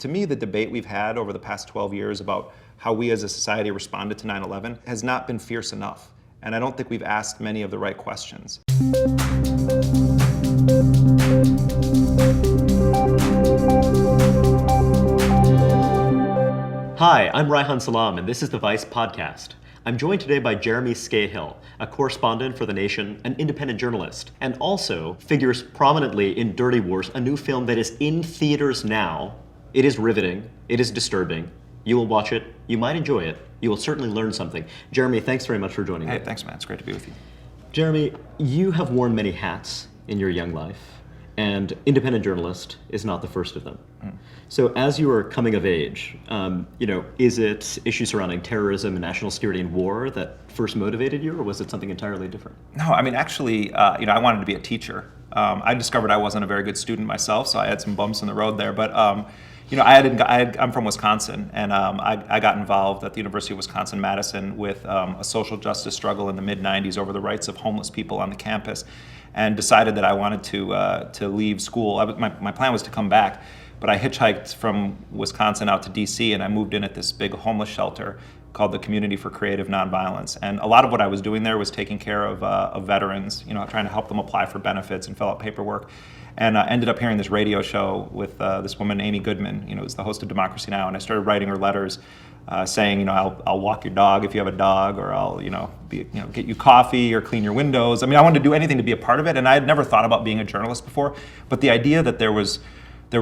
To me, the debate we've had over the past 12 years about how we as a society responded to 9/11 has not been fierce enough. And I don't think we've asked many of the right questions. Hi, I'm Reihan Salam, and this is the Vice Podcast. I'm joined today by Jeremy Scahill, a correspondent for The Nation, an independent journalist, and also figures prominently in Dirty Wars, a new film that is in theaters now. It is riveting, it is disturbing. You will watch it, you might enjoy it, you will certainly learn something. Jeremy, thanks very much for joining me. Hey, thanks, man. It's great to be with you. Jeremy, you have worn many hats in your young life, and independent journalist is not the first of them. So as you were coming of age, is it issues surrounding terrorism and national security and war that first motivated you, or was it something entirely different? No, I mean, actually, I wanted to be a teacher. I discovered I wasn't a very good student myself, so I had some bumps in the road there. But I'm from Wisconsin, and I got involved at the University of Wisconsin-Madison with a social justice struggle in the mid-'90s over the rights of homeless people on the campus, and decided that I wanted to leave school. My plan was to come back, but I hitchhiked from Wisconsin out to DC, and I moved in at this big homeless shelter called the Community for Creative Nonviolence. And a lot of what I was doing there was taking care of veterans, trying to help them apply for benefits and fill out paperwork. And I ended up hearing this radio show with this woman, Amy Goodman, who's the host of Democracy Now! And I started writing her letters saying, I'll walk your dog if you have a dog, or I'll, get you coffee or clean your windows. I mean, I wanted to do anything to be a part of it, and I had never thought about being a journalist before. But the idea that there was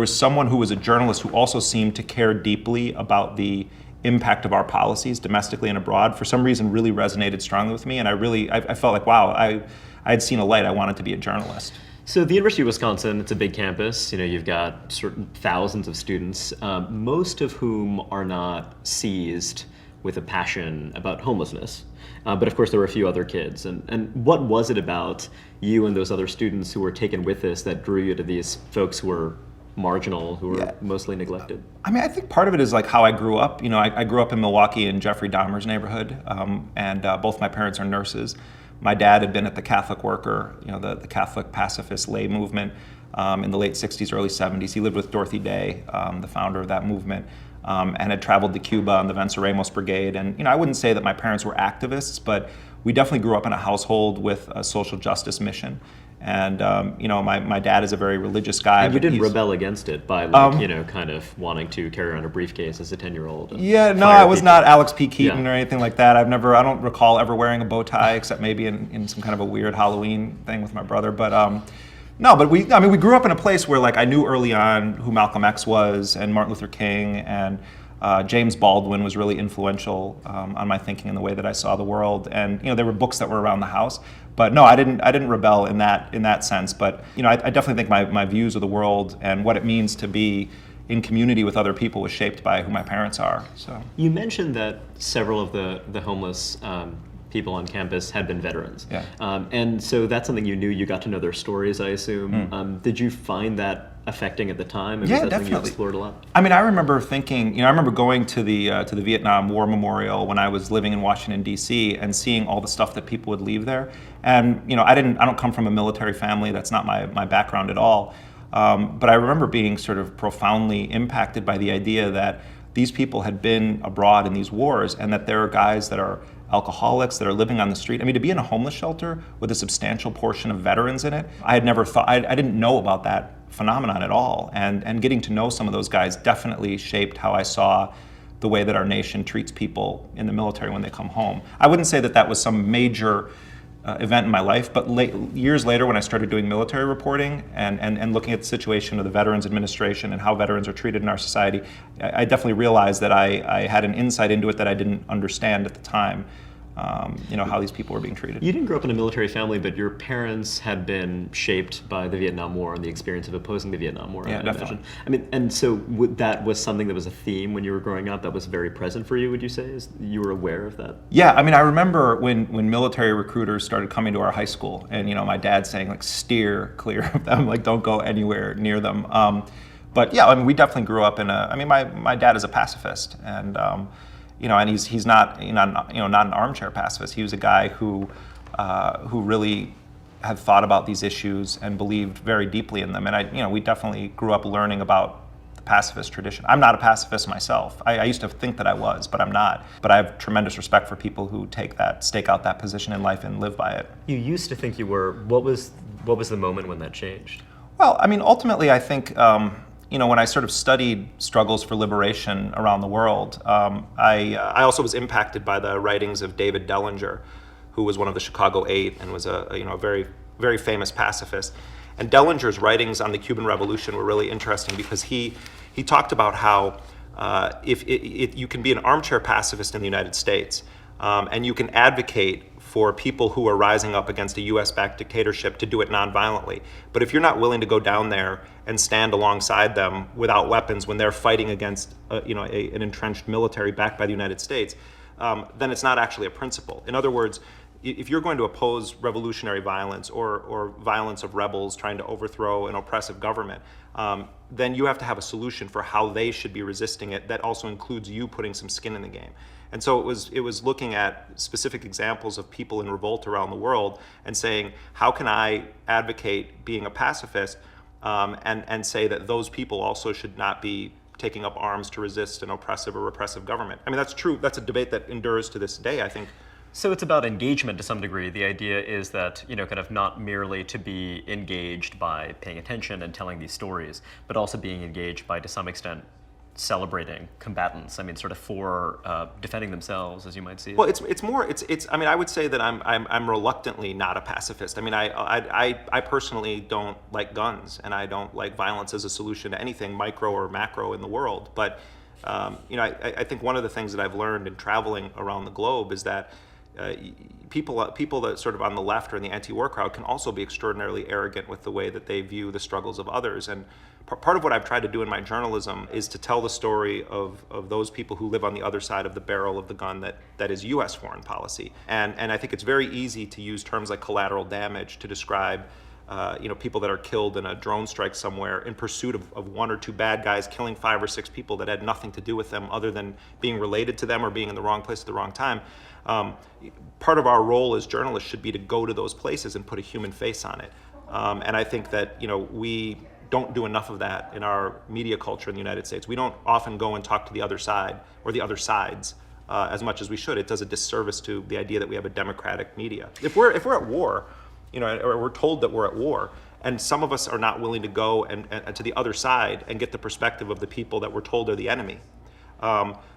someone who was a journalist who also seemed to care deeply about the impact of our policies domestically and abroad, for some reason really resonated strongly with me. And I felt like, wow, I had seen a light. I wanted to be a journalist. So the University of Wisconsin, it's a big campus. You've got certain thousands of students, most of whom are not seized with a passion about homelessness. But of course, there were a few other kids. And what was it about you and those other students who were taken with this that drew you to these folks who were marginal, who were mostly neglected? I mean, I think part of it is like how I grew up. I grew up in Milwaukee in Jeffrey Dahmer's neighborhood, and both my parents are nurses. My dad had been at the Catholic Worker, the Catholic pacifist lay movement in the late 60s, early 70s. He lived with Dorothy Day, the founder of that movement, and had traveled to Cuba on the Venceremos Brigade. And I wouldn't say that my parents were activists, but we definitely grew up in a household with a social justice mission. And my dad is a very religious guy. And you didn't rebel against it by kind of wanting to carry around a briefcase as a 10-year-old. Yeah, no, I was not Alex P. Keaton or anything like that. I don't recall ever wearing a bow tie, except maybe in some kind of a weird Halloween thing with my brother. But we grew up in a place where I knew early on who Malcolm X was and Martin Luther King, and James Baldwin was really influential on my thinking and the way that I saw the world. And there were books that were around the house. But no, I didn't rebel in that sense. But I definitely think my views of the world and what it means to be in community with other people was shaped by who my parents are. So you mentioned that several of the homeless people on campus had been veterans. Yeah. And so that's something you knew. You got to know their stories, I assume. Did you find that affecting at the time? Yeah, was that definitely. Something you explored a lot? I mean, I remember thinking, I remember going to the Vietnam War Memorial when I was living in Washington, D.C., and seeing all the stuff that people would leave there. And I don't come from a military family. That's not my background at all. But I remember being sort of profoundly impacted by the idea that these people had been abroad in these wars, and that there are guys that are alcoholics that are living on the street. I mean, to be in a homeless shelter with a substantial portion of veterans in it, I had never thought, I didn't know about that phenomenon at all. And getting to know some of those guys definitely shaped how I saw the way that our nation treats people in the military when they come home. I wouldn't say that was some major event in my life, but years later when I started doing military reporting and looking at the situation of the Veterans Administration and how veterans are treated in our society, I definitely realized that I had an insight into it that I didn't understand at the time. How these people were being treated. You didn't grow up in a military family, but your parents had been shaped by the Vietnam War and the experience of opposing the Vietnam War. Yeah, I definitely. Imagine. I mean, and so that was something that was a theme when you were growing up that was very present for you, would you say? You were aware of that? Yeah, I mean, I remember when military recruiters started coming to our high school, and my dad saying steer clear of them, don't go anywhere near them. But yeah, I mean, we definitely grew up in my dad is a pacifist, and and he's not not an armchair pacifist. He was a guy who really had thought about these issues and believed very deeply in them. And we definitely grew up learning about pacifist tradition. I'm not a pacifist myself. I used to think that I was, but I'm not. But I have tremendous respect for people who stake out that position in life and live by it. You used to think you were. What was the moment when that changed? Well, I mean, ultimately, I think when I sort of studied struggles for liberation around the world, I also was impacted by the writings of David Dellinger, who was one of the Chicago Eight and was a very, very famous pacifist. And Dellinger's writings on the Cuban Revolution were really interesting because he talked about how if you can be an armchair pacifist in the United States, and you can advocate for people who are rising up against a U.S.-backed dictatorship to do it nonviolently. But if you're not willing to go down there and stand alongside them without weapons when they're fighting against an entrenched military backed by the United States, then it's not actually a principle. In other words, if you're going to oppose revolutionary violence or violence of rebels trying to overthrow an oppressive government, then you have to have a solution for how they should be resisting it that also includes you putting some skin in the game. And so it was looking at specific examples of people in revolt around the world and saying, how can I advocate being a pacifist and say that those people also should not be taking up arms to resist an oppressive or repressive government? I mean, that's true. That's a debate that endures to this day, I think. So it's about engagement to some degree. The idea is that, kind of not merely to be engaged by paying attention and telling these stories, but also being engaged by, to some extent, celebrating combatants. I mean, sort of for defending themselves, as you might see it. Well, it's more. I mean, I would say that I'm reluctantly not a pacifist. I mean, I personally don't like guns, and I don't like violence as a solution to anything, micro or macro, in the world. But I think one of the things that I've learned in traveling around the globe is that people that sort of on the left or in the anti-war crowd can also be extraordinarily arrogant with the way that they view the struggles of others. And part of what I've tried to do in my journalism is to tell the story of those people who live on the other side of the barrel of the gun that is U.S. foreign policy. And I think it's very easy to use terms like collateral damage to describe people that are killed in a drone strike somewhere in pursuit of one or two bad guys killing 5 or 6 people that had nothing to do with them other than being related to them or being in the wrong place at the wrong time. Part of our role as journalists should be to go to those places and put a human face on it. And I think that we don't do enough of that in our media culture in the United States. We don't often go and talk to the other side or the other sides as much as we should. It does a disservice to the idea that we have a democratic media. If we're at war, or we're told that we're at war, and some of us are not willing to go and to the other side and get the perspective of the people that we're told are the enemy,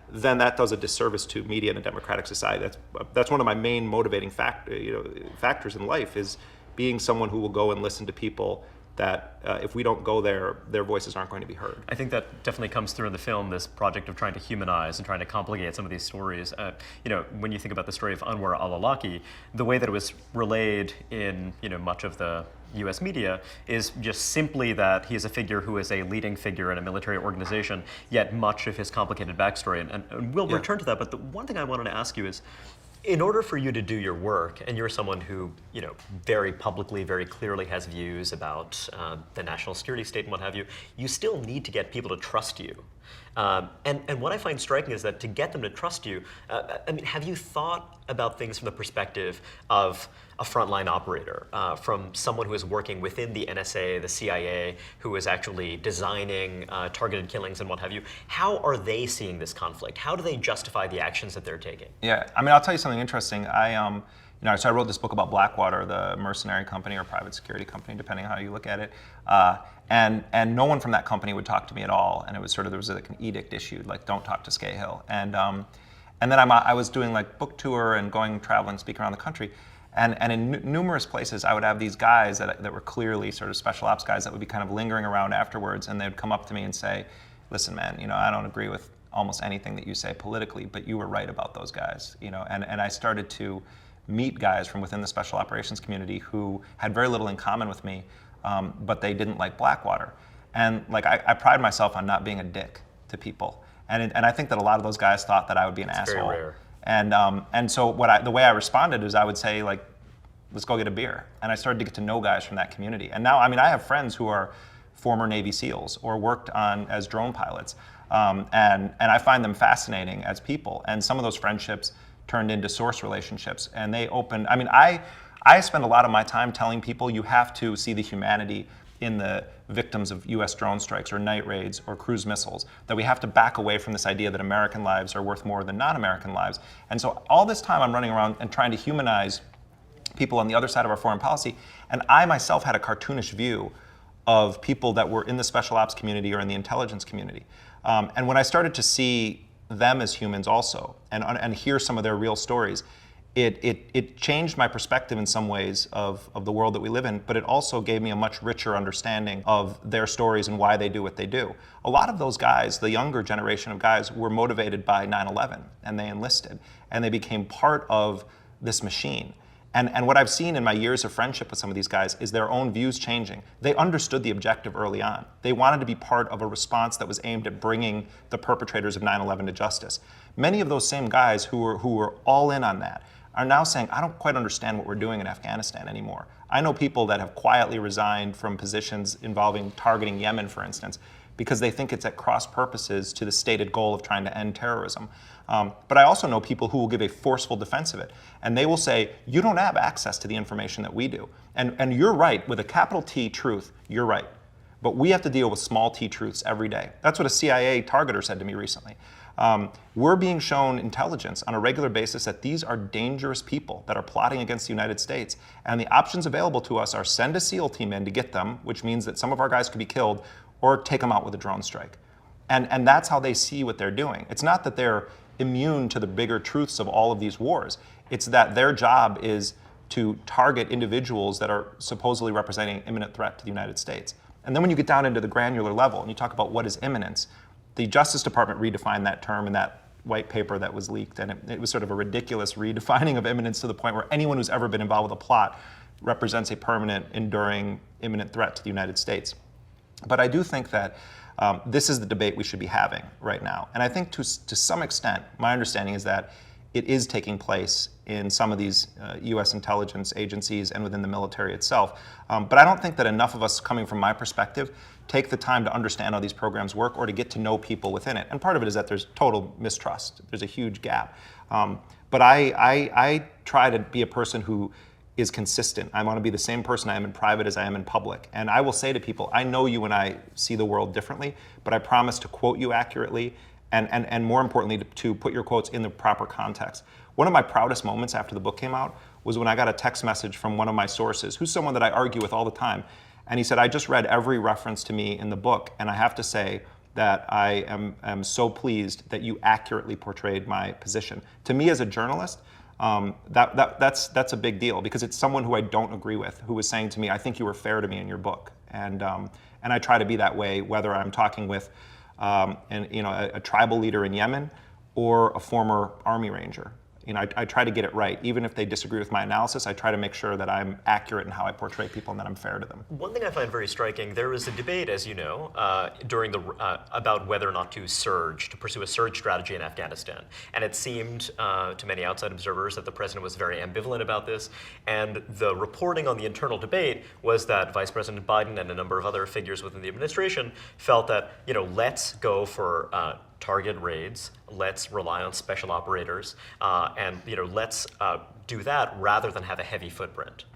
then that does a disservice to media in a democratic society. That's one of my main motivating factors in life, is being someone who will go and listen to people that if we don't go there, their voices aren't going to be heard. I think that definitely comes through in the film, this project of trying to humanize and trying to complicate some of these stories. When you think about the story of Anwar al-Awlaki, the way that it was relayed in much of the U.S. media is just simply that he is a figure who is a leading figure in a military organization, yet much of his complicated backstory. And we'll return to that, but the one thing I wanted to ask you is, in order for you to do your work, and you're someone who, very publicly, very clearly has views about the national security state and what have you, you still need to get people to trust you. And what I find striking is that to get them to trust you, have you thought about things from the perspective of a frontline operator, from someone who is working within the NSA, the CIA, who is actually designing targeted killings and what have you? How are they seeing this conflict? How do they justify the actions that they're taking? Yeah, I'll tell you something interesting. So I wrote this book about Blackwater, the mercenary company or private security company, depending on how you look at it. And no one from that company would talk to me at all. And it was there was like an edict issued, like, don't talk to Scahill. And then I was doing like book tour and going traveling, speaking around the country. And in numerous places, I would have these guys that were clearly sort of special ops guys that would be kind of lingering around afterwards, and they'd come up to me and say, listen, man, I don't agree with almost anything that you say politically, but you were right about those guys, And I started to meet guys from within the special operations community who had very little in common with me, but they didn't like Blackwater. And I pride myself on not being a dick to people. And I think that a lot of those guys thought that I would be an asshole. Very rare. And so the way I responded is I would say, like, let's go get a beer. And I started to get to know guys from that community. And now, I have friends who are former Navy SEALs or worked as drone pilots. And I find them fascinating as people. And some of those friendships turned into source relationships. And they opened, I spend a lot of my time telling people you have to see the humanity in the victims of US drone strikes or night raids or cruise missiles, that we have to back away from this idea that American lives are worth more than non-American lives. And so all this time I'm running around and trying to humanize people on the other side of our foreign policy, and I myself had a cartoonish view of people that were in the special ops community or in the intelligence community. And when I started to see them as humans also, and hear some of their real stories, it changed my perspective in some ways of the world that we live in, but it also gave me a much richer understanding of their stories and why they do what they do. A lot of those guys, the younger generation of guys, were motivated by 9/11, and they enlisted, and they became part of this machine. And what I've seen in my years of friendship with some of these guys is their own views changing. They understood the objective early on. They wanted to be part of a response that was aimed at bringing the perpetrators of 9/11 to justice. Many of those same guys who were all in on that are now saying, I don't quite understand what we're doing in Afghanistan anymore. I know people that have quietly resigned from positions involving targeting Yemen, for instance, because they think it's at cross purposes to the stated goal of trying to end terrorism. But I also know people who will give a forceful defense of it. And they will say, you don't have access to the information that we do. And you're right, with a capital T truth, you're right. But we have to deal with small t truths every day. That's what a CIA targeter said to me recently. We're being shown intelligence on a regular basis that these are dangerous people that are plotting against the United States. And the options available to us are send a SEAL team in to get them, which means that some of our guys could be killed, or take them out with a drone strike. And that's how they see what they're doing. It's not that they're immune to the bigger truths of all of these wars. It's that their job is to target individuals that are supposedly representing imminent threat to the United States. And then when you get down into the granular level and you talk about what is imminence, the Justice Department redefined that term in that white paper that was leaked, and it was sort of a ridiculous redefining of imminence to the point where anyone who's ever been involved with a plot represents a permanent, enduring, imminent threat to the United States. But I do think that this is the debate we should be having right now. And I think to some extent, my understanding is that it is taking place in some of these US intelligence agencies and within the military itself. But I don't think that enough of us, coming from my perspective, take the time to understand how these programs work or to get to know people within it. And part of it is that there's total mistrust. There's a huge gap. But I try to be a person who is consistent. I want to be the same person I am in private as I am in public. And I will say to people, I know you and I see the world differently, but I promise to quote you accurately and more importantly, to put your quotes in the proper context. One of my proudest moments after the book came out was when I got a text message from one of my sources, who's someone that I argue with all the time. And he said, I just read every reference to me in the book, and I have to say that I am so pleased that you accurately portrayed my position. To me as a journalist, that's a big deal, because it's someone who I don't agree with who was saying to me, I think you were fair to me in your book. And I try to be that way, whether I'm talking with a tribal leader in Yemen or a former Army Ranger. I try to get it right. Even if they disagree with my analysis, I try to make sure that I'm accurate in how I portray people and that I'm fair to them. One thing I find very striking, there was a debate, as you know, about whether or not to pursue a surge strategy in Afghanistan. And it seemed to many outside observers that the president was very ambivalent about this. And the reporting on the internal debate was that Vice President Biden and a number of other figures within the administration felt that, let's go for target raids, let's rely on special operators, and let's do that rather than have a heavy footprint.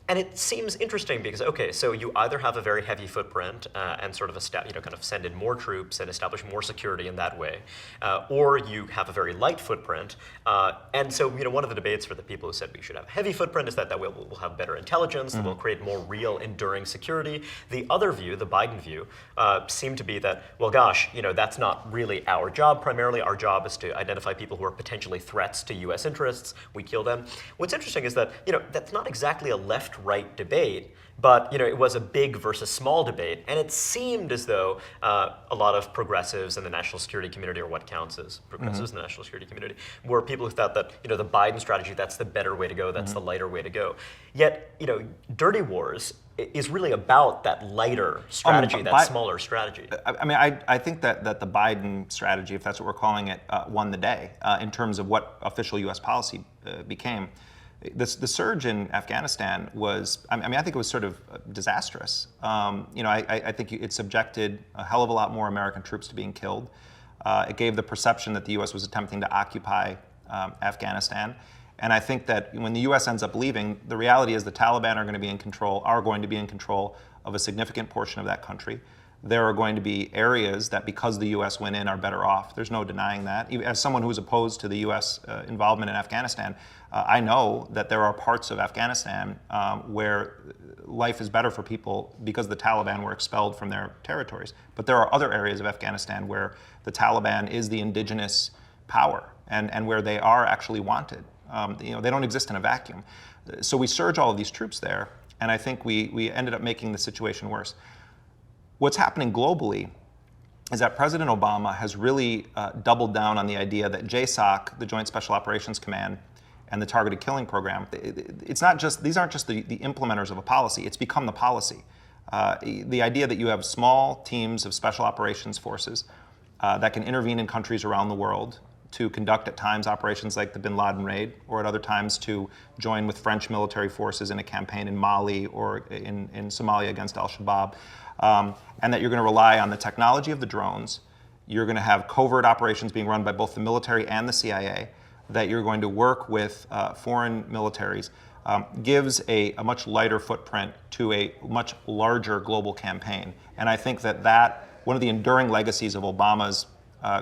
And it seems interesting because, okay, so you either have a very heavy footprint and sort of kind of send in more troops and establish more security in that way, or you have a very light footprint. And so, one of the debates for the people who said we should have a heavy footprint is that we'll have better intelligence, that we'll create more real, enduring security. The other view, the Biden view, seemed to be that, well, gosh, that's not really our job. Primarily, our job is to identify people who are potentially threats to U.S. interests. We kill them. What's interesting is that, that's not exactly a left-right debate, but it was a big versus small debate, and it seemed as though a lot of progressives in the national security community, or what counts as progressives in the national security community, were people who thought that the Biden strategy, that's the better way to go, that's the lighter way to go. Yet Dirty Wars is really about that lighter strategy, that smaller strategy. I think that the Biden strategy, if that's what we're calling it, won the day in terms of what official U.S. policy became. The surge in Afghanistan was, I think it was sort of disastrous. I think it subjected a hell of a lot more American troops to being killed. It gave the perception that the U.S. was attempting to occupy Afghanistan. And I think that when the U.S. ends up leaving, the reality is the Taliban are going to be in control of a significant portion of that country. There are going to be areas that, because the U.S. went in, are better off. There's no denying that. As someone who's opposed to the U.S. Involvement in Afghanistan, I know that there are parts of Afghanistan where life is better for people because the Taliban were expelled from their territories. But there are other areas of Afghanistan where the Taliban is the indigenous power and where they are actually wanted. They don't exist in a vacuum. So we surge all of these troops there, and I think we ended up making the situation worse. What's happening globally is that President Obama has really doubled down on the idea that JSOC, the Joint Special Operations Command, and the Targeted Killing Program, these aren't just the implementers of a policy, it's become the policy. The idea that you have small teams of special operations forces that can intervene in countries around the world to conduct at times operations like the Bin Laden raid, or at other times to join with French military forces in a campaign in Mali or in Somalia against al-Shabaab, and that you're going to rely on the technology of the drones. You're going to have covert operations being run by both the military and the CIA, that you're going to work with foreign militaries, gives a much lighter footprint to a much larger global campaign. And I think that one of the enduring legacies of Obama's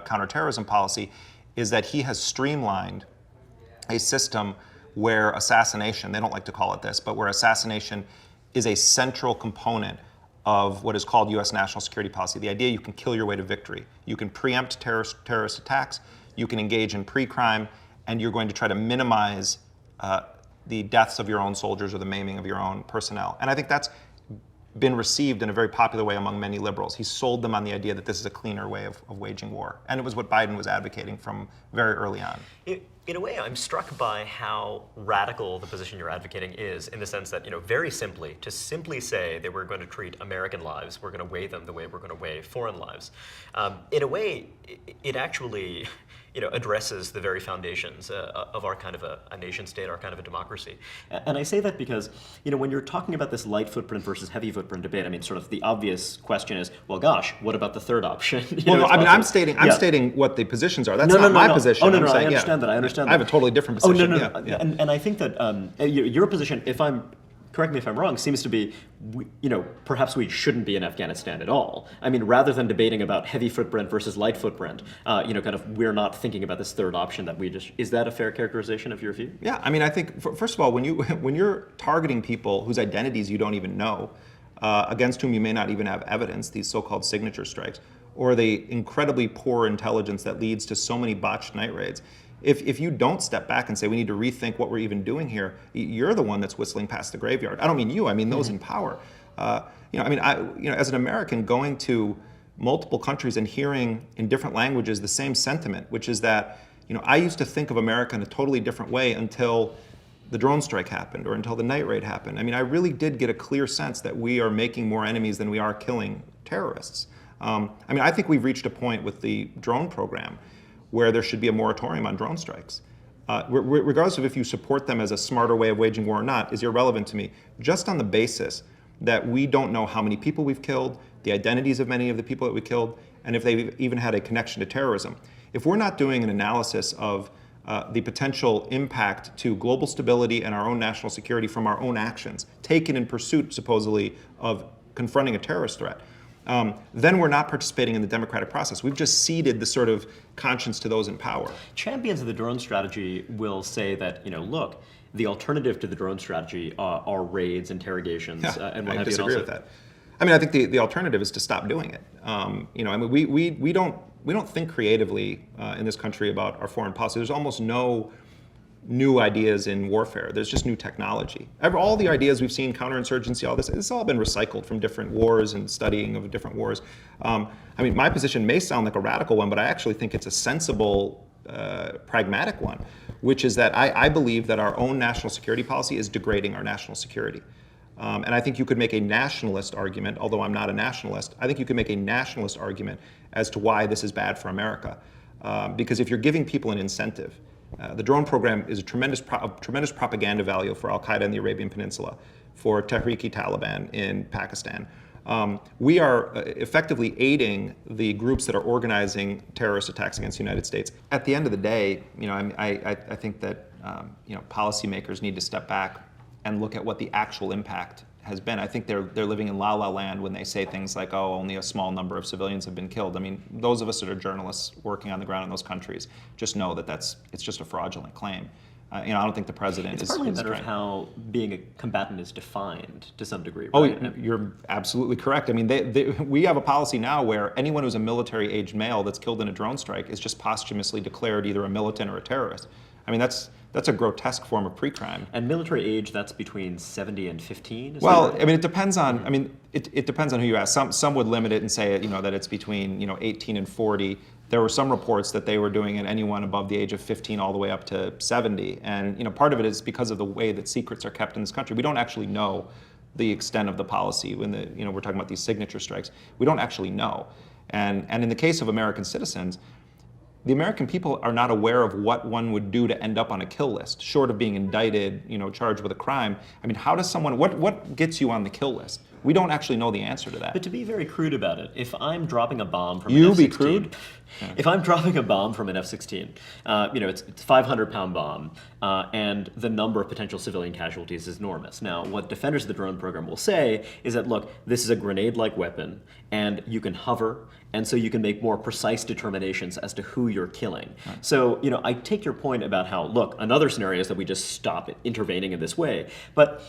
counterterrorism policy is that he has streamlined a system where assassination, they don't like to call it this, but where assassination is a central component of what is called U.S. national security policy. The idea you can kill your way to victory. You can preempt terrorist attacks, you can engage in pre-crime, and you're going to try to minimize the deaths of your own soldiers or the maiming of your own personnel. And I think that's been received in a very popular way among many liberals. He sold them on the idea that this is a cleaner way of waging war. And it was what Biden was advocating from very early on. In a way, I'm struck by how radical the position you're advocating is, in the sense that, very simply, to simply say that we're going to treat American lives, we're going to weigh them the way we're going to weigh foreign lives. In a way, it actually addresses the very foundations of our kind of a nation state, our kind of a democracy. And I say that because, when you're talking about this light footprint versus heavy footprint debate, I mean, sort of the obvious question is, well, gosh, what about the third option? I'm stating what the positions are. That's not my position. Oh, no, I understand that. I understand that. I have a totally different position. Yeah. And I think that your position, correct me if I'm wrong, seems to be, perhaps we shouldn't be in Afghanistan at all. I mean, rather than debating about heavy footprint versus light footprint, we're not thinking about this third option that is that a fair characterization of your view? Yeah, I mean, I think, first of all, when you're targeting people whose identities you don't even know, against whom you may not even have evidence, these so-called signature strikes, or the incredibly poor intelligence that leads to so many botched night raids, if you don't step back and say we need to rethink what we're even doing here, you're the one that's whistling past the graveyard. I don't mean you. I mean those in power. As an American, going to multiple countries and hearing in different languages the same sentiment, which is that I used to think of America in a totally different way until the drone strike happened or until the night raid happened. I mean, I really did get a clear sense that we are making more enemies than we are killing terrorists. I think we've reached a point with the drone program where there should be a moratorium on drone strikes. Regardless of if you support them as a smarter way of waging war or not, is irrelevant to me, just on the basis that we don't know how many people we've killed, the identities of many of the people that we killed, and if they've even had a connection to terrorism. If we're not doing an analysis of the potential impact to global stability and our own national security from our own actions, taken in pursuit, supposedly, of confronting a terrorist threat, then we're not participating in the democratic process. We've just ceded the sort of conscience to those in power. Champions of the drone strategy will say that, look, the alternative to the drone strategy are raids, interrogations, and what have you. I disagree with that. I think the alternative is to stop doing it. We don't think creatively in this country about our foreign policy. There's almost no new ideas in warfare. There's just new technology. All the ideas we've seen, counterinsurgency, all this, it's all been recycled from different wars and studying of different wars. My position may sound like a radical one, but I actually think it's a sensible, pragmatic one, which is that I believe that our own national security policy is degrading our national security. And I think you could make a nationalist argument, although I'm not a nationalist, I think you could make a nationalist argument as to why this is bad for America. Because if you're giving people an incentive, the drone program is a tremendous propaganda value for Al-Qaeda in the Arabian Peninsula, for Tehrik-i-Taliban in Pakistan. We are effectively aiding the groups that are organizing terrorist attacks against the United States. At the end of the day, I think that policymakers need to step back and look at what the actual impact has been. I think they're living in la la land when they say things like, oh, only a small number of civilians have been killed. I mean, those of us that are journalists working on the ground in those countries just know that it's just a fraudulent claim. I don't think the president It's is. partly a is matter of trying- how being a combatant is defined to some degree. Oh, Right? you're absolutely correct. I mean, we have a policy now where anyone who's a military-aged male that's killed in a drone strike is just posthumously declared either a militant or a terrorist. I mean, that's a grotesque form of pre-crime. And military age, that's between 70 and 15? Is Well, that right? I mean, it depends on. I mean, it depends on who you ask. Some would limit it and say, that it's between 18 and 40. There were some reports that they were doing it anyone above the age of 15 all the way up to 70. And part of it is because of the way that secrets are kept in this country. We don't actually know the extent of the policy when we're talking about these signature strikes. We don't actually know. And in the case of American citizens, the American people are not aware of what one would do to end up on a kill list, short of being indicted, charged with a crime. I mean, how does someone, what gets you on the kill list? We don't actually know the answer to that. But to be very crude about it, if I'm dropping a bomb from You an be F-16, crude? if I'm dropping a bomb from an F-16, it's a 500-pound bomb, and the number of potential civilian casualties is enormous. Now, what defenders of the drone program will say is that, look, this is a grenade-like weapon, and you can hover, and so you can make more precise determinations as to who you're killing. Right. So, I take your point about how, look, another scenario is that we just stop intervening in this way. But,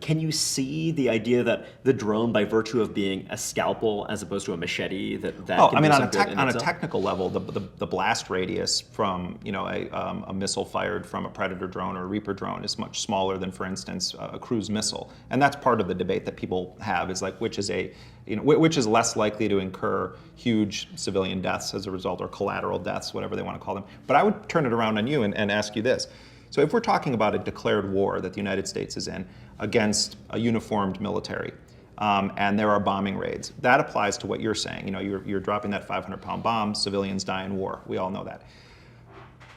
can you see the idea that the drone, by virtue of being a scalpel as opposed to a machete, that Oh, can I mean, do on some good in a itself? technical level, the blast radius from a missile fired from a Predator drone or a Reaper drone is much smaller than, for instance, a cruise missile, and that's part of the debate that people have is like which is less likely to incur huge civilian deaths as a result, or collateral deaths, whatever they want to call them. But I would turn it around on you and ask you this. So if we're talking about a declared war that the United States is in against a uniformed military, and there are bombing raids, that applies to what you're saying. You're dropping that 500-pound bomb, civilians die in war. We all know that.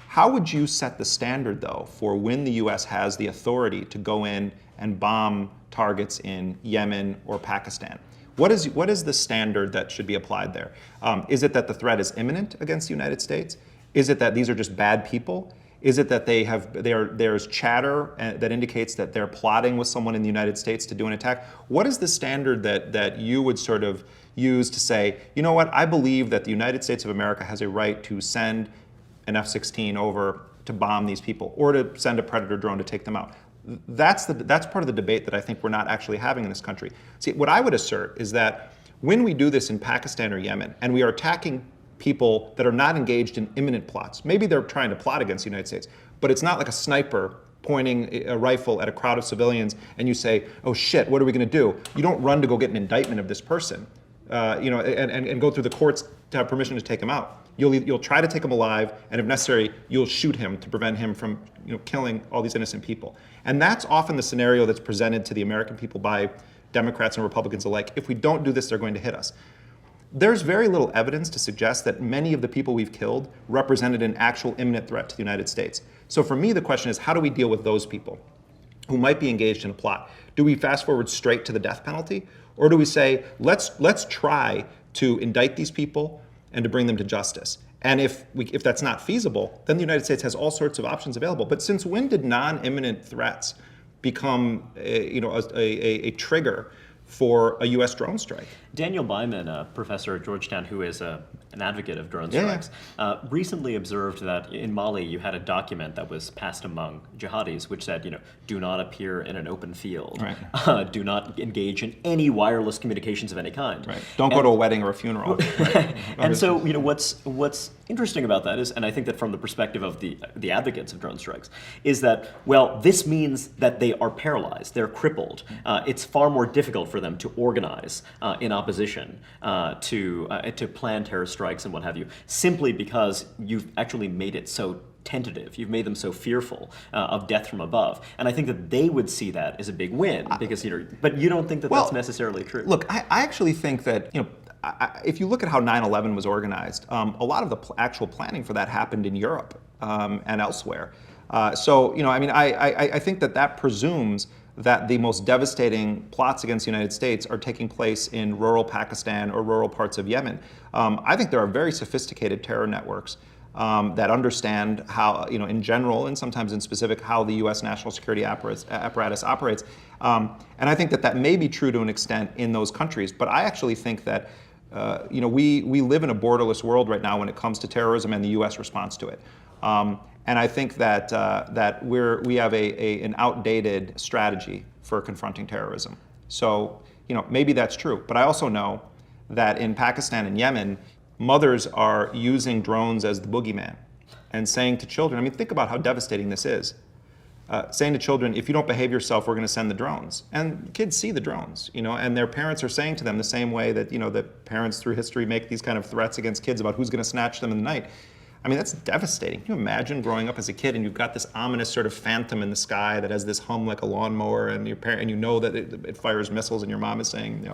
How would you set the standard, though, for when the U.S. has the authority to go in and bomb targets in Yemen or Pakistan? What is the standard that should be applied there? Is it that the threat is imminent against the United States? Is it that these are just bad people? Is it that there's chatter that indicates that they're plotting with someone in the United States to do an attack? What is the standard that you would sort of use to say, you know what, I believe that the United States of America has a right to send an F-16 over to bomb these people, or to send a Predator drone to take them out? That's part of the debate that I think we're not actually having in this country. See, what I would assert is that when we do this in Pakistan or Yemen, and we are attacking people that are not engaged in imminent plots, maybe they're trying to plot against the United States, but it's not like a sniper pointing a rifle at a crowd of civilians and you say, oh shit, what are we going to do? You don't run to go get an indictment of this person, and go through the courts to have permission to take him out. You'll try to take him alive, and if necessary, you'll shoot him to prevent him from killing all these innocent people. And that's often the scenario that's presented to the American people by Democrats and Republicans alike. If we don't do this, they're going to hit us. There's very little evidence to suggest that many of the people we've killed represented an actual imminent threat to the United States. So for me, the question is, how do we deal with those people who might be engaged in a plot? Do we fast forward straight to the death penalty? Or do we say, let's try to indict these people and to bring them to justice? And if that's not feasible, then the United States has all sorts of options available. But since when did non-imminent threats become a trigger for a U.S. drone strike? Daniel Byman, a professor at Georgetown who is an advocate of drone Yeah. strikes, recently observed that in Mali you had a document that was passed among jihadis which said, do not appear in an open field, Right. Do not engage in any wireless communications of any kind. Right. Don't go to a wedding or a funeral. Right. And so, what's interesting about that is, and I think that from the perspective of the advocates of drone strikes, is that, well, this means that they are paralyzed, they're crippled. It's far more difficult for them to organize in opposition to plan terrorist strikes and what have you, simply because you've actually made it so tentative. You've made them so fearful of death from above. And I think that they would see that as a big win, because but you don't think that that's necessarily true. Look, I actually think that if you look at how 9/11 was organized, a lot of the actual planning for that happened in Europe and elsewhere. I think that presumes that the most devastating plots against the United States are taking place in rural Pakistan or rural parts of Yemen. I think there are very sophisticated terror networks that understand how, in general and sometimes in specific, how the U.S. national security apparatus operates. And I think that may be true to an extent in those countries. But I actually think that, we live in a borderless world right now when it comes to terrorism and the U.S. response to it. And I think that we have an outdated strategy for confronting terrorism. So, maybe that's true. But I also know that in Pakistan and Yemen, mothers are using drones as the boogeyman and saying to children, think about how devastating this is. Saying to children, if you don't behave yourself, we're going to send the drones. And kids see the drones, and their parents are saying to them the same way that, that parents through history make these kind of threats against kids about who's going to snatch them in the night. That's devastating. Can you imagine growing up as a kid and you've got this ominous sort of phantom in the sky that has this hum like a lawnmower, and your parent, and you know that it fires missiles, and your mom is saying,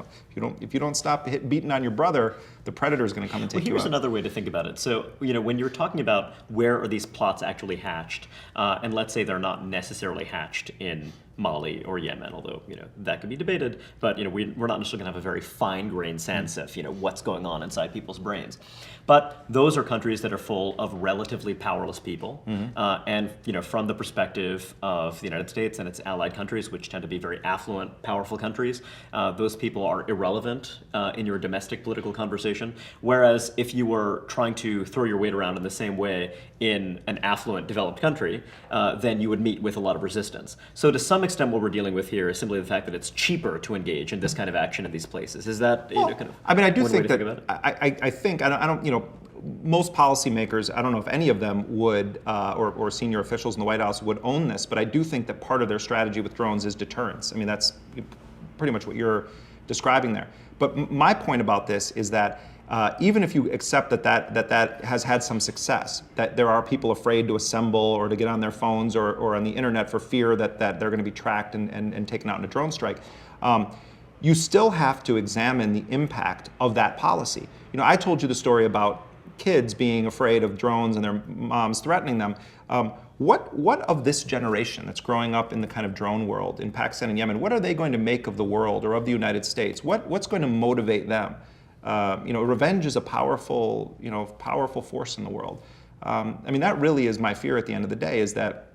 if you don't stop beating on your brother, the predator is going to come and take you out. Here's another way to think about it. So, when you're talking about where are these plots actually hatched, and let's say they're not necessarily hatched in Mali or Yemen, although that could be debated. But we're not necessarily going to have a very fine-grained sense of what's going on inside people's brains. But those are countries that are full of relatively powerless people, and from the perspective of the United States and its allied countries, which tend to be very affluent, powerful countries, those people are irrelevant in your domestic political conversation. Whereas if you were trying to throw your weight around in the same way in an affluent, developed country, then you would meet with a lot of resistance. So to some extent, what we're dealing with here is simply the fact that it's cheaper to engage in this kind of action in these places. Is that I do think that I think I don't most policymakers, I don't know if any of them would, or senior officials in the White House would own this, but I do think that part of their strategy with drones is deterrence. That's pretty much what you're describing there. But my point about this is that even if you accept that has had some success, that there are people afraid to assemble or to get on their phones or on the internet for fear that they're going to be tracked and taken out in a drone strike, you still have to examine the impact of that policy. I told you the story about kids being afraid of drones and their moms threatening them. What of this generation that's growing up in the kind of drone world in Pakistan and Yemen, what are they going to make of the world or of the United States? What's going to motivate them? Revenge is a powerful force in the world. That really is my fear at the end of the day, is that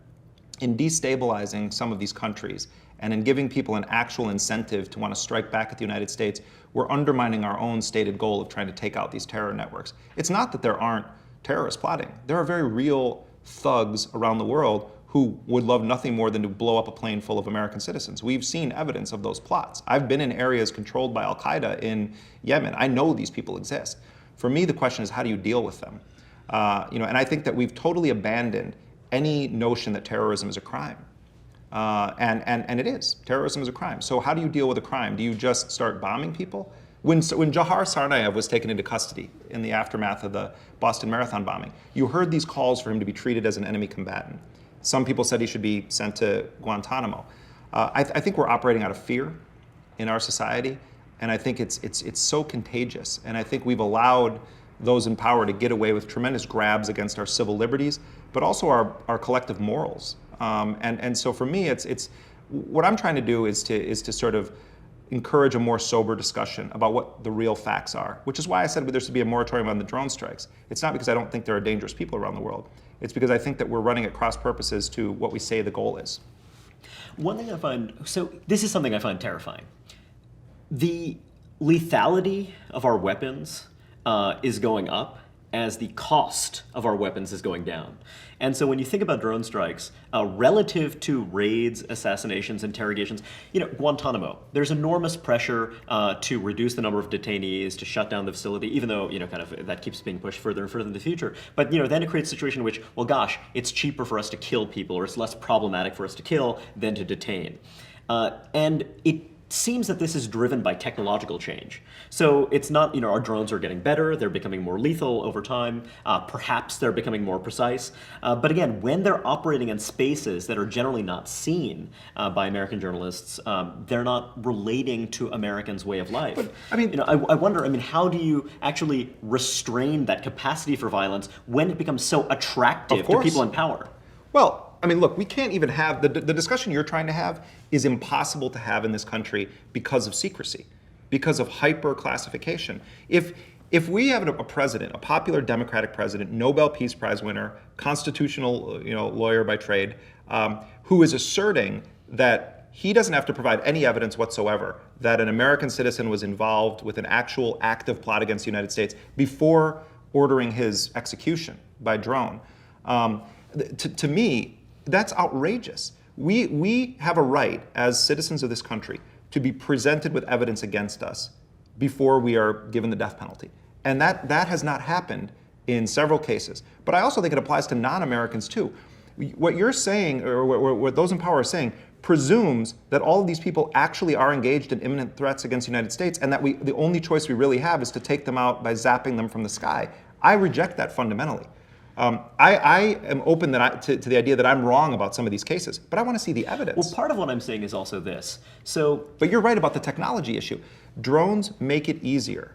in destabilizing some of these countries and in giving people an actual incentive to want to strike back at the United States, we're undermining our own stated goal of trying to take out these terror networks. It's not that there aren't terrorists plotting. There are very real thugs around the world who would love nothing more than to blow up a plane full of American citizens. We've seen evidence of those plots. I've been in areas controlled by Al-Qaeda in Yemen. I know these people exist. For me, the question is, how do you deal with them? And I think that we've totally abandoned any notion that terrorism is a crime. And it is. Terrorism is a crime. So how do you deal with a crime? Do you just start bombing people? When Jahar Tsarnaev was taken into custody in the aftermath of the Boston Marathon bombing, you heard these calls for him to be treated as an enemy combatant. Some people said he should be sent to Guantanamo. I think we're operating out of fear in our society, and I think it's so contagious. And I think we've allowed those in power to get away with tremendous grabs against our civil liberties, but also our collective morals. And so for me, it's what I'm trying to do is to sort of encourage a more sober discussion about what the real facts are, which is why I said there should be a moratorium on the drone strikes. It's not because I don't think there are dangerous people around the world. It's because I think that we're running at cross purposes to what we say the goal is. One thing I find, so this is something I find terrifying. The lethality of our weapons is going up as the cost of our weapons is going down. And so when you think about drone strikes, relative to raids, assassinations, interrogations, Guantanamo, there's enormous pressure to reduce the number of detainees, to shut down the facility, even though, kind of that keeps being pushed further and further in the future. But, then it creates a situation in which, well, gosh, it's cheaper for us to kill people, or it's less problematic for us to kill than to detain. And it seems that this is driven by technological change. So it's not, our drones are getting better, they're becoming more lethal over time, perhaps they're becoming more precise. But again, when they're operating in spaces that are generally not seen by American journalists, they're not relating to Americans' way of life. But, I wonder, how do you actually restrain that capacity for violence when it becomes so attractive to people in power? Well, look, we can't even have, the discussion you're trying to have is impossible to have in this country because of secrecy, because of hyper-classification. If if we have a president, a popular Democratic president, Nobel Peace Prize winner, constitutional lawyer by trade, who is asserting that he doesn't have to provide any evidence whatsoever that an American citizen was involved with an actual active plot against the United States before ordering his execution by drone, to me, that's outrageous. We have a right as citizens of this country to be presented with evidence against us before we are given the death penalty. And that has not happened in several cases. But I also think it applies to non-Americans too. What you're saying, or what those in power are saying, presumes that all of these people actually are engaged in imminent threats against the United States, and that the only choice we really have is to take them out by zapping them from the sky. I reject that fundamentally. I am open to the idea that I'm wrong about some of these cases, but I want to see the evidence. Well, part of what I'm saying is also this. But you're right about the technology issue. Drones make it easier.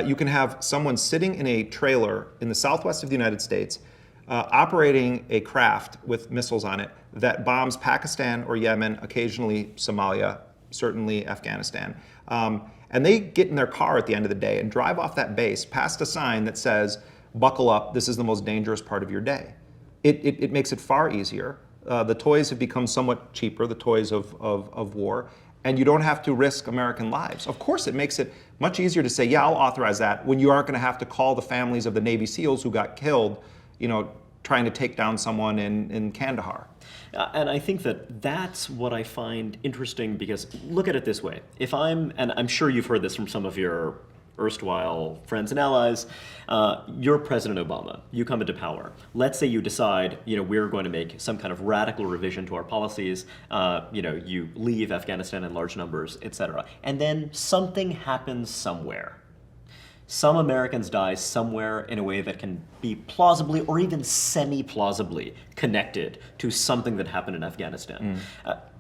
You can have someone sitting in a trailer in the southwest of the United States, operating a craft with missiles on it that bombs Pakistan or Yemen, occasionally Somalia, certainly Afghanistan. And they get in their car at the end of the day and drive off that base past a sign that says, "Buckle up, this is the most dangerous part of your day." It makes it far easier. The toys have become somewhat cheaper, the toys of war, and you don't have to risk American lives. Of course, it makes it much easier to say, yeah, I'll authorize that, when you aren't going to have to call the families of the Navy SEALs who got killed, trying to take down someone in Kandahar. And I think that's what I find interesting, because look at it this way. And I'm sure you've heard this from some of your erstwhile friends and allies, you're President Obama, you come into power. Let's say you decide, we're going to make some kind of radical revision to our policies, you leave Afghanistan in large numbers, etc. And then something happens somewhere. Some Americans die somewhere in a way that can be plausibly or even semi-plausibly connected to something that happened in Afghanistan.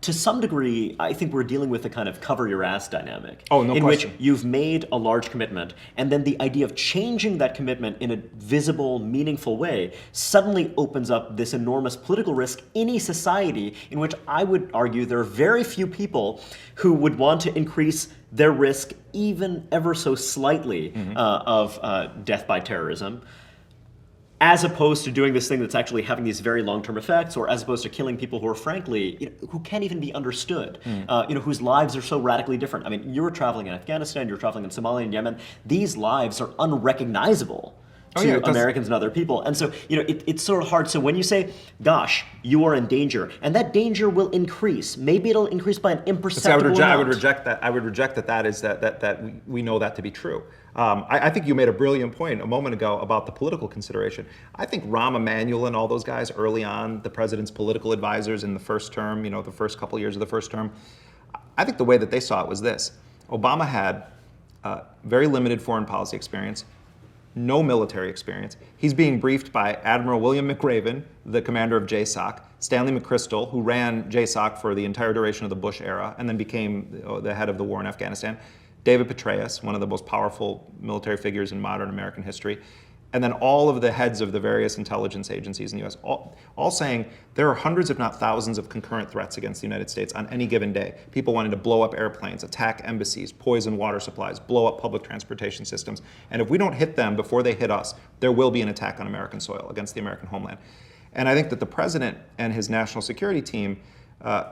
To some degree, I think we're dealing with a kind of cover your ass dynamic. Oh, no in question. which you've made a large commitment, and then the idea of changing that commitment in a visible, meaningful way suddenly opens up this enormous political risk in a society in which I would argue there are very few people who would want to increase their risk even ever so slightly of death by terrorism, as opposed to doing this thing that's actually having these very long-term effects, or as opposed to killing people who are frankly, who can't even be understood, whose lives are so radically different. I mean, you're traveling in Afghanistan, you're traveling in Somalia and Yemen. These lives are unrecognizable to Americans and other people. And so, it's sort of hard. So when you say, gosh, you are in danger, and that danger will increase, maybe it'll increase by an imperceptible amount. I would reject that. I would reject that we know that to be true. I think you made a brilliant point a moment ago about the political consideration. I think Rahm Emanuel and all those guys early on, the president's political advisors in the first term, the first couple years of the first term, I think the way that they saw it was this. Obama had very limited foreign policy experience, no military experience. He's being briefed by Admiral William McRaven, the commander of JSOC, Stanley McChrystal, who ran JSOC for the entire duration of the Bush era and then became the head of the war in Afghanistan, David Petraeus, one of the most powerful military figures in modern American history, and then all of the heads of the various intelligence agencies in the US, all saying there are hundreds, if not thousands, of concurrent threats against the United States on any given day. People wanting to blow up airplanes, attack embassies, poison water supplies, blow up public transportation systems. And if we don't hit them before they hit us, there will be an attack on American soil against the American homeland. And I think that the president and his national security team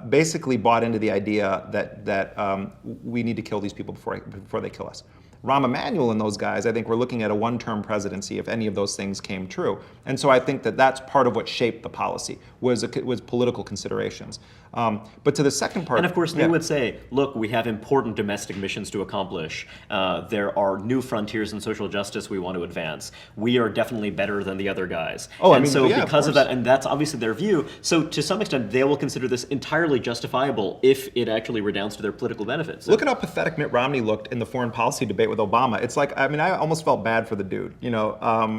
basically bought into the idea that we need to kill these people before they kill us. Rahm Emanuel and those guys, I think we're looking at a one-term presidency if any of those things came true. And so I think that that's part of what shaped the policy, was political considerations. But to the second part... And of course, they would say, look, we have important domestic missions to accomplish. There are new frontiers in social justice we want to advance. We are definitely better than the other guys. Because of that, and that's obviously their view, so to some extent, they will consider this entirely justifiable if it actually redounds to their political benefits. Look at how pathetic Mitt Romney looked in the foreign policy debate with Obama. It's like, I almost felt bad for the dude,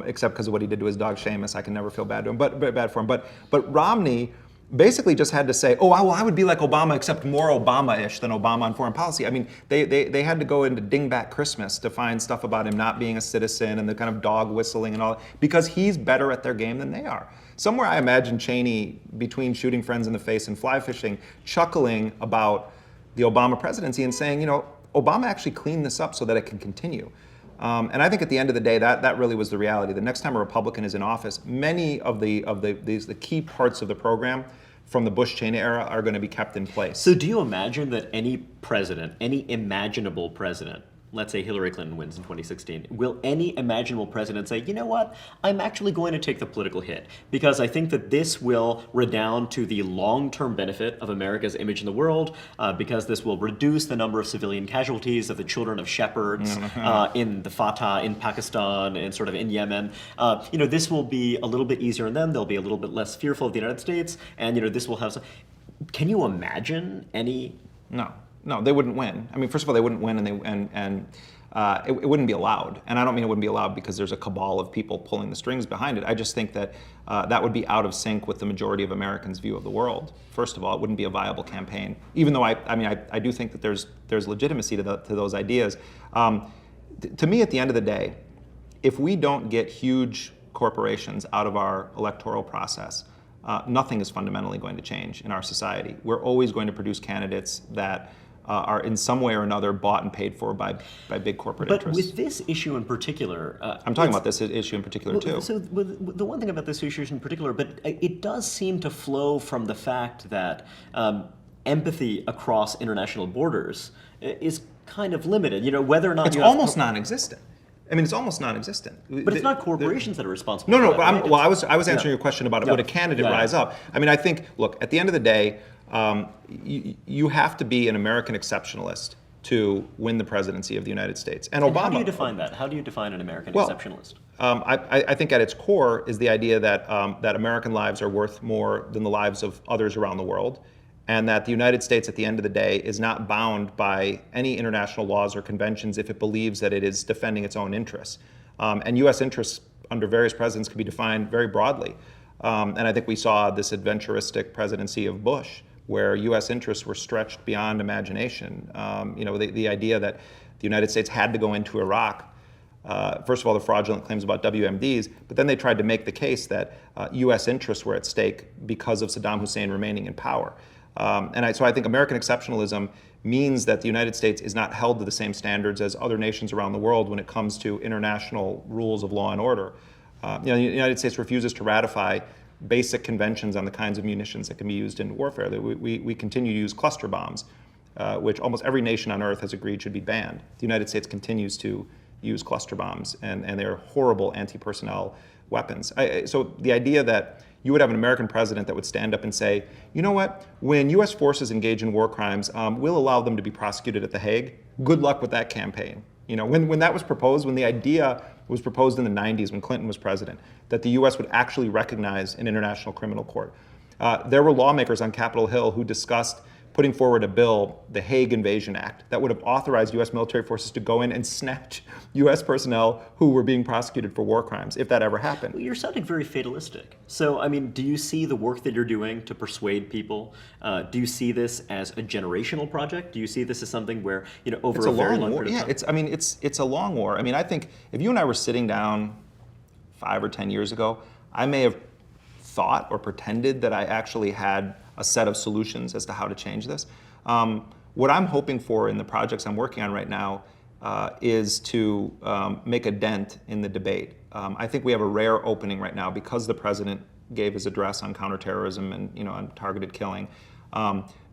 except because of what he did to his dog Seamus. I can never feel bad to him, but bad for him. But Romney basically just had to say, oh, I would be like Obama, except more Obama-ish than Obama on foreign policy. I mean, they had to go into Dingbat Christmas to find stuff about him not being a citizen and the kind of dog whistling and all, because he's better at their game than they are. Somewhere I imagine Cheney, between shooting friends in the face and fly fishing, chuckling about the Obama presidency and saying, Obama actually cleaned this up so that it can continue. And I think at the end of the day, that really was the reality. The next time a Republican is in office, many of the key parts of the program from the Bush-Cheney era are going to be kept in place. So do you imagine that any president, any imaginable president, let's say Hillary Clinton wins in 2016, will any imaginable president say, you know what, I'm actually going to take the political hit because I think that this will redound to the long-term benefit of America's image in the world, because this will reduce the number of civilian casualties of the children of shepherds in the Fatah, in Pakistan, and sort of in Yemen. This will be a little bit easier on them. They'll be a little bit less fearful of the United States, and this will have some... Can you imagine any... No, they wouldn't win. I mean, first of all, they wouldn't win, and it wouldn't be allowed. And I don't mean it wouldn't be allowed because there's a cabal of people pulling the strings behind it. I just think that that would be out of sync with the majority of Americans' view of the world. First of all, it wouldn't be a viable campaign. Even though I do think that there's legitimacy to those ideas. To me, at the end of the day, if we don't get huge corporations out of our electoral process, nothing is fundamentally going to change in our society. We're always going to produce candidates that are in some way or another bought and paid for by big corporate interests. But with this issue in particular... I'm talking about this issue in particular, too. So the one thing about this issue in particular, but it does seem to flow from the fact that empathy across international borders is kind of limited. Whether or not it's almost non-existent. I mean, it's almost non-existent. But it's not corporations that are responsible. No, for that, but I was answering your question about would a candidate rise up. I mean, I think, look, at the end of the day, you have to be an American exceptionalist to win the presidency of the United States. And Obama. How do you define that? How do you define an American exceptionalist? I think at its core is the idea that that American lives are worth more than the lives of others around the world, and that the United States, at the end of the day, is not bound by any international laws or conventions if it believes that it is defending its own interests. And U.S. interests under various presidents can be defined very broadly. And I think we saw this adventuristic presidency of Bush, where U.S. interests were stretched beyond imagination. The idea that the United States had to go into Iraq, first of all, the fraudulent claims about WMDs, but then they tried to make the case that U.S. interests were at stake because of Saddam Hussein remaining in power. So I think American exceptionalism means that the United States is not held to the same standards as other nations around the world when it comes to international rules of law and order. The United States refuses to ratify basic conventions on the kinds of munitions that can be used in warfare. We continue to use cluster bombs, which almost every nation on earth has agreed should be banned. The United States continues to use cluster bombs, and they're horrible anti-personnel weapons. So the idea that you would have an American president that would stand up and say, you know what, when U.S. forces engage in war crimes, we'll allow them to be prosecuted at The Hague. Good luck with that campaign. When that was proposed, when the idea was proposed in the 90s when Clinton was president, that the U.S. would actually recognize an international criminal court. There were lawmakers on Capitol Hill who discussed putting forward a bill, the Hague Invasion Act, that would have authorized U.S. military forces to go in and snatch U.S. personnel who were being prosecuted for war crimes, if that ever happened. Well, you're sounding very fatalistic. So, I mean, do you see the work that you're doing to persuade people? Do you see this as a generational project? Do you see this as something where, over it's a very long war. period of time? It's a long war. I mean, I think if you and I were sitting down 5 or 10 years ago, I may have thought or pretended that I actually had a set of solutions as to how to change this. What I'm hoping for in the projects I'm working on right now is to make a dent in the debate. I think we have a rare opening right now because the president gave his address on counterterrorism and on targeted killing,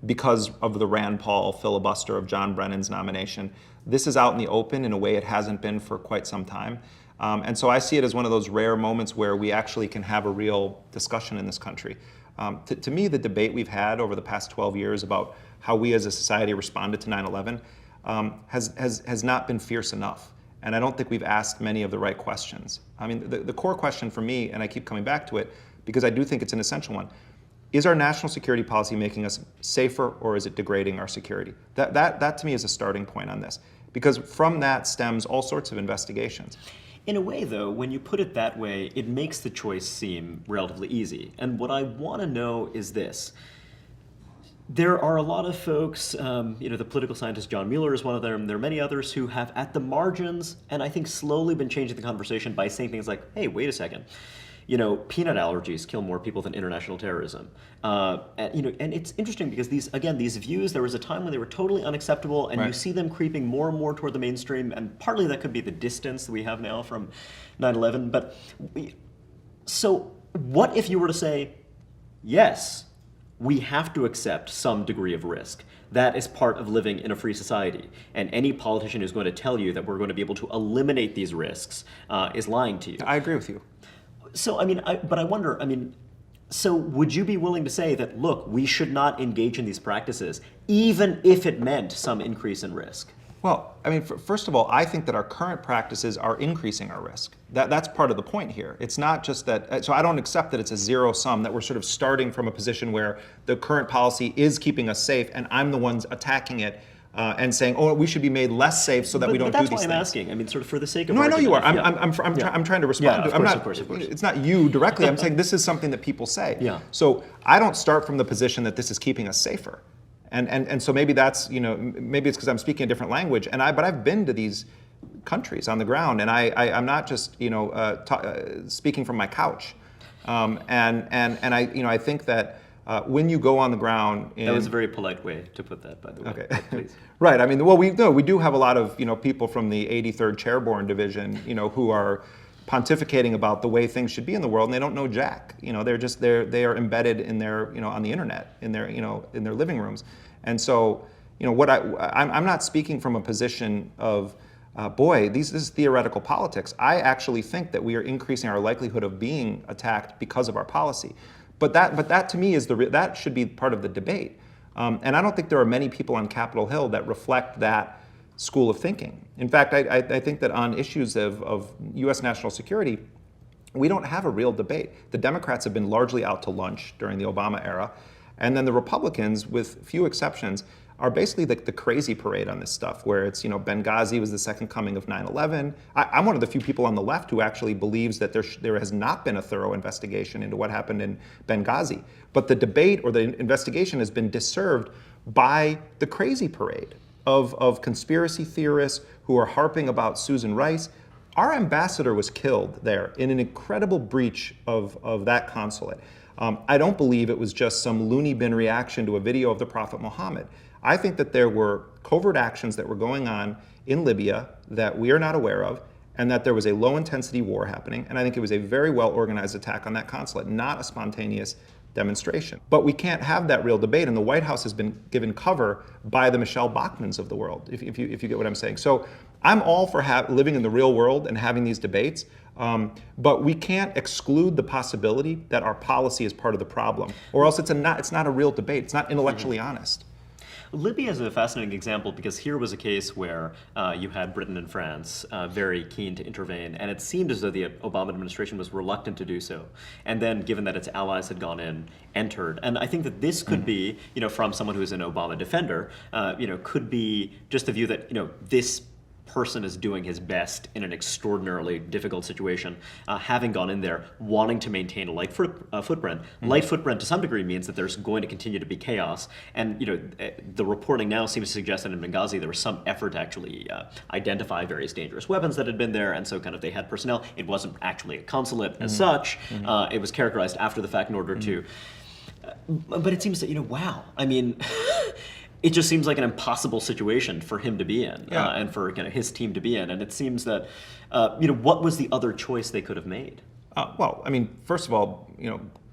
because of the Rand Paul filibuster of John Brennan's nomination. This is out in the open in a way it hasn't been for quite some time. And so I see it as one of those rare moments where we actually can have a real discussion in this country. To me, the debate we've had over the past 12 years about how we as a society responded to 9/11 has not been fierce enough. And I don't think we've asked many of the right questions. I mean, the core question for me, and I keep coming back to it because I do think it's an essential one, is our national security policy making us safer or is it degrading our security? That to me is a starting point on this, because from that stems all sorts of investigations. In a way, though, when you put it that way, it makes the choice seem relatively easy. And what I want to know is this. There are a lot of folks, the political scientist John Mueller is one of them. There are many others who have, at the margins, and I think slowly been changing the conversation by saying things like, hey, wait a second. peanut allergies kill more people than international terrorism. And it's interesting because these views, there was a time when they were totally unacceptable, and you Right. see them creeping more and more toward the mainstream, and partly that could be the distance that we have now from 9/11. So what if you were to say, yes, we have to accept some degree of risk. That is part of living in a free society. And any politician who's going to tell you that we're going to be able to eliminate these risks is lying to you. I agree with you. So, I wonder, so would you be willing to say that, look, we should not engage in these practices, even if it meant some increase in risk? Well, first of all, I think that our current practices are increasing our risk. That's part of the point here. It's not just that, so I don't accept that it's a zero sum, that we're sort of starting from a position where the current policy is keeping us safe and I'm the ones attacking it and saying, oh, we should be made less safe so that we don't do these things. But that's why I'm asking. Sort of for the sake of No, I know you are. argument. I'm trying to respond. Yeah, of course. It's not you directly. I'm saying this is something that people say. Yeah. So I don't start from the position that this is keeping us safer. And so maybe that's, maybe it's because I'm speaking a different language. But I've been to these countries on the ground, and I'm not just, speaking from my couch. I think that when you go on the ground, That was a very polite way to put that, by the way. Okay. Please. Right. We do have a lot of people from the 83rd Chairborne Division, who are pontificating about the way things should be in the world, and they don't know jack. They are embedded in their on the internet, in their in their living rooms, and so I'm not speaking from a position of this is theoretical politics. I actually think that we are increasing our likelihood of being attacked because of our policy. But that to me is that should be part of the debate. And I don't think there are many people on Capitol Hill that reflect that school of thinking. In fact, I think that on issues of U.S. national security, we don't have a real debate. The Democrats have been largely out to lunch during the Obama era, and then the Republicans, with few exceptions, are basically the crazy parade on this stuff, where it's, Benghazi was the second coming of 9/11. I'm one of the few people on the left who actually believes that there has not been a thorough investigation into what happened in Benghazi. But the debate or the investigation has been disserved by the crazy parade of conspiracy theorists who are harping about Susan Rice. Our ambassador was killed there in an incredible breach of that consulate. I don't believe it was just some loony bin reaction to a video of the Prophet Muhammad. I think that there were covert actions that were going on in Libya that we are not aware of, and that there was a low-intensity war happening, and I think it was a very well-organized attack on that consulate, not a spontaneous demonstration. But we can't have that real debate, and the White House has been given cover by the Michelle Bachmans of the world, if you get what I'm saying. So I'm all for living in the real world and having these debates, but we can't exclude the possibility that our policy is part of the problem, or else it's not a real debate. It's not intellectually honest. Libya is a fascinating example because here was a case where you had Britain and France very keen to intervene, and it seemed as though the Obama administration was reluctant to do so. And then, given that its allies had gone in, entered. And I think that this could be, from someone who is an Obama defender, could be just the view that, this person is doing his best in an extraordinarily difficult situation, having gone in there, wanting to maintain a light footprint. Light footprint to some degree means that there's going to continue to be chaos. And the reporting now seems to suggest that in Benghazi there was some effort to actually identify various dangerous weapons that had been there, and so kind of they had personnel. It wasn't actually a consulate as such. It was characterized after the fact in order to. But it seems that wow. It just seems like an impossible situation for him to be in, and for his team to be in. And it seems that, what was the other choice they could have made? First of all,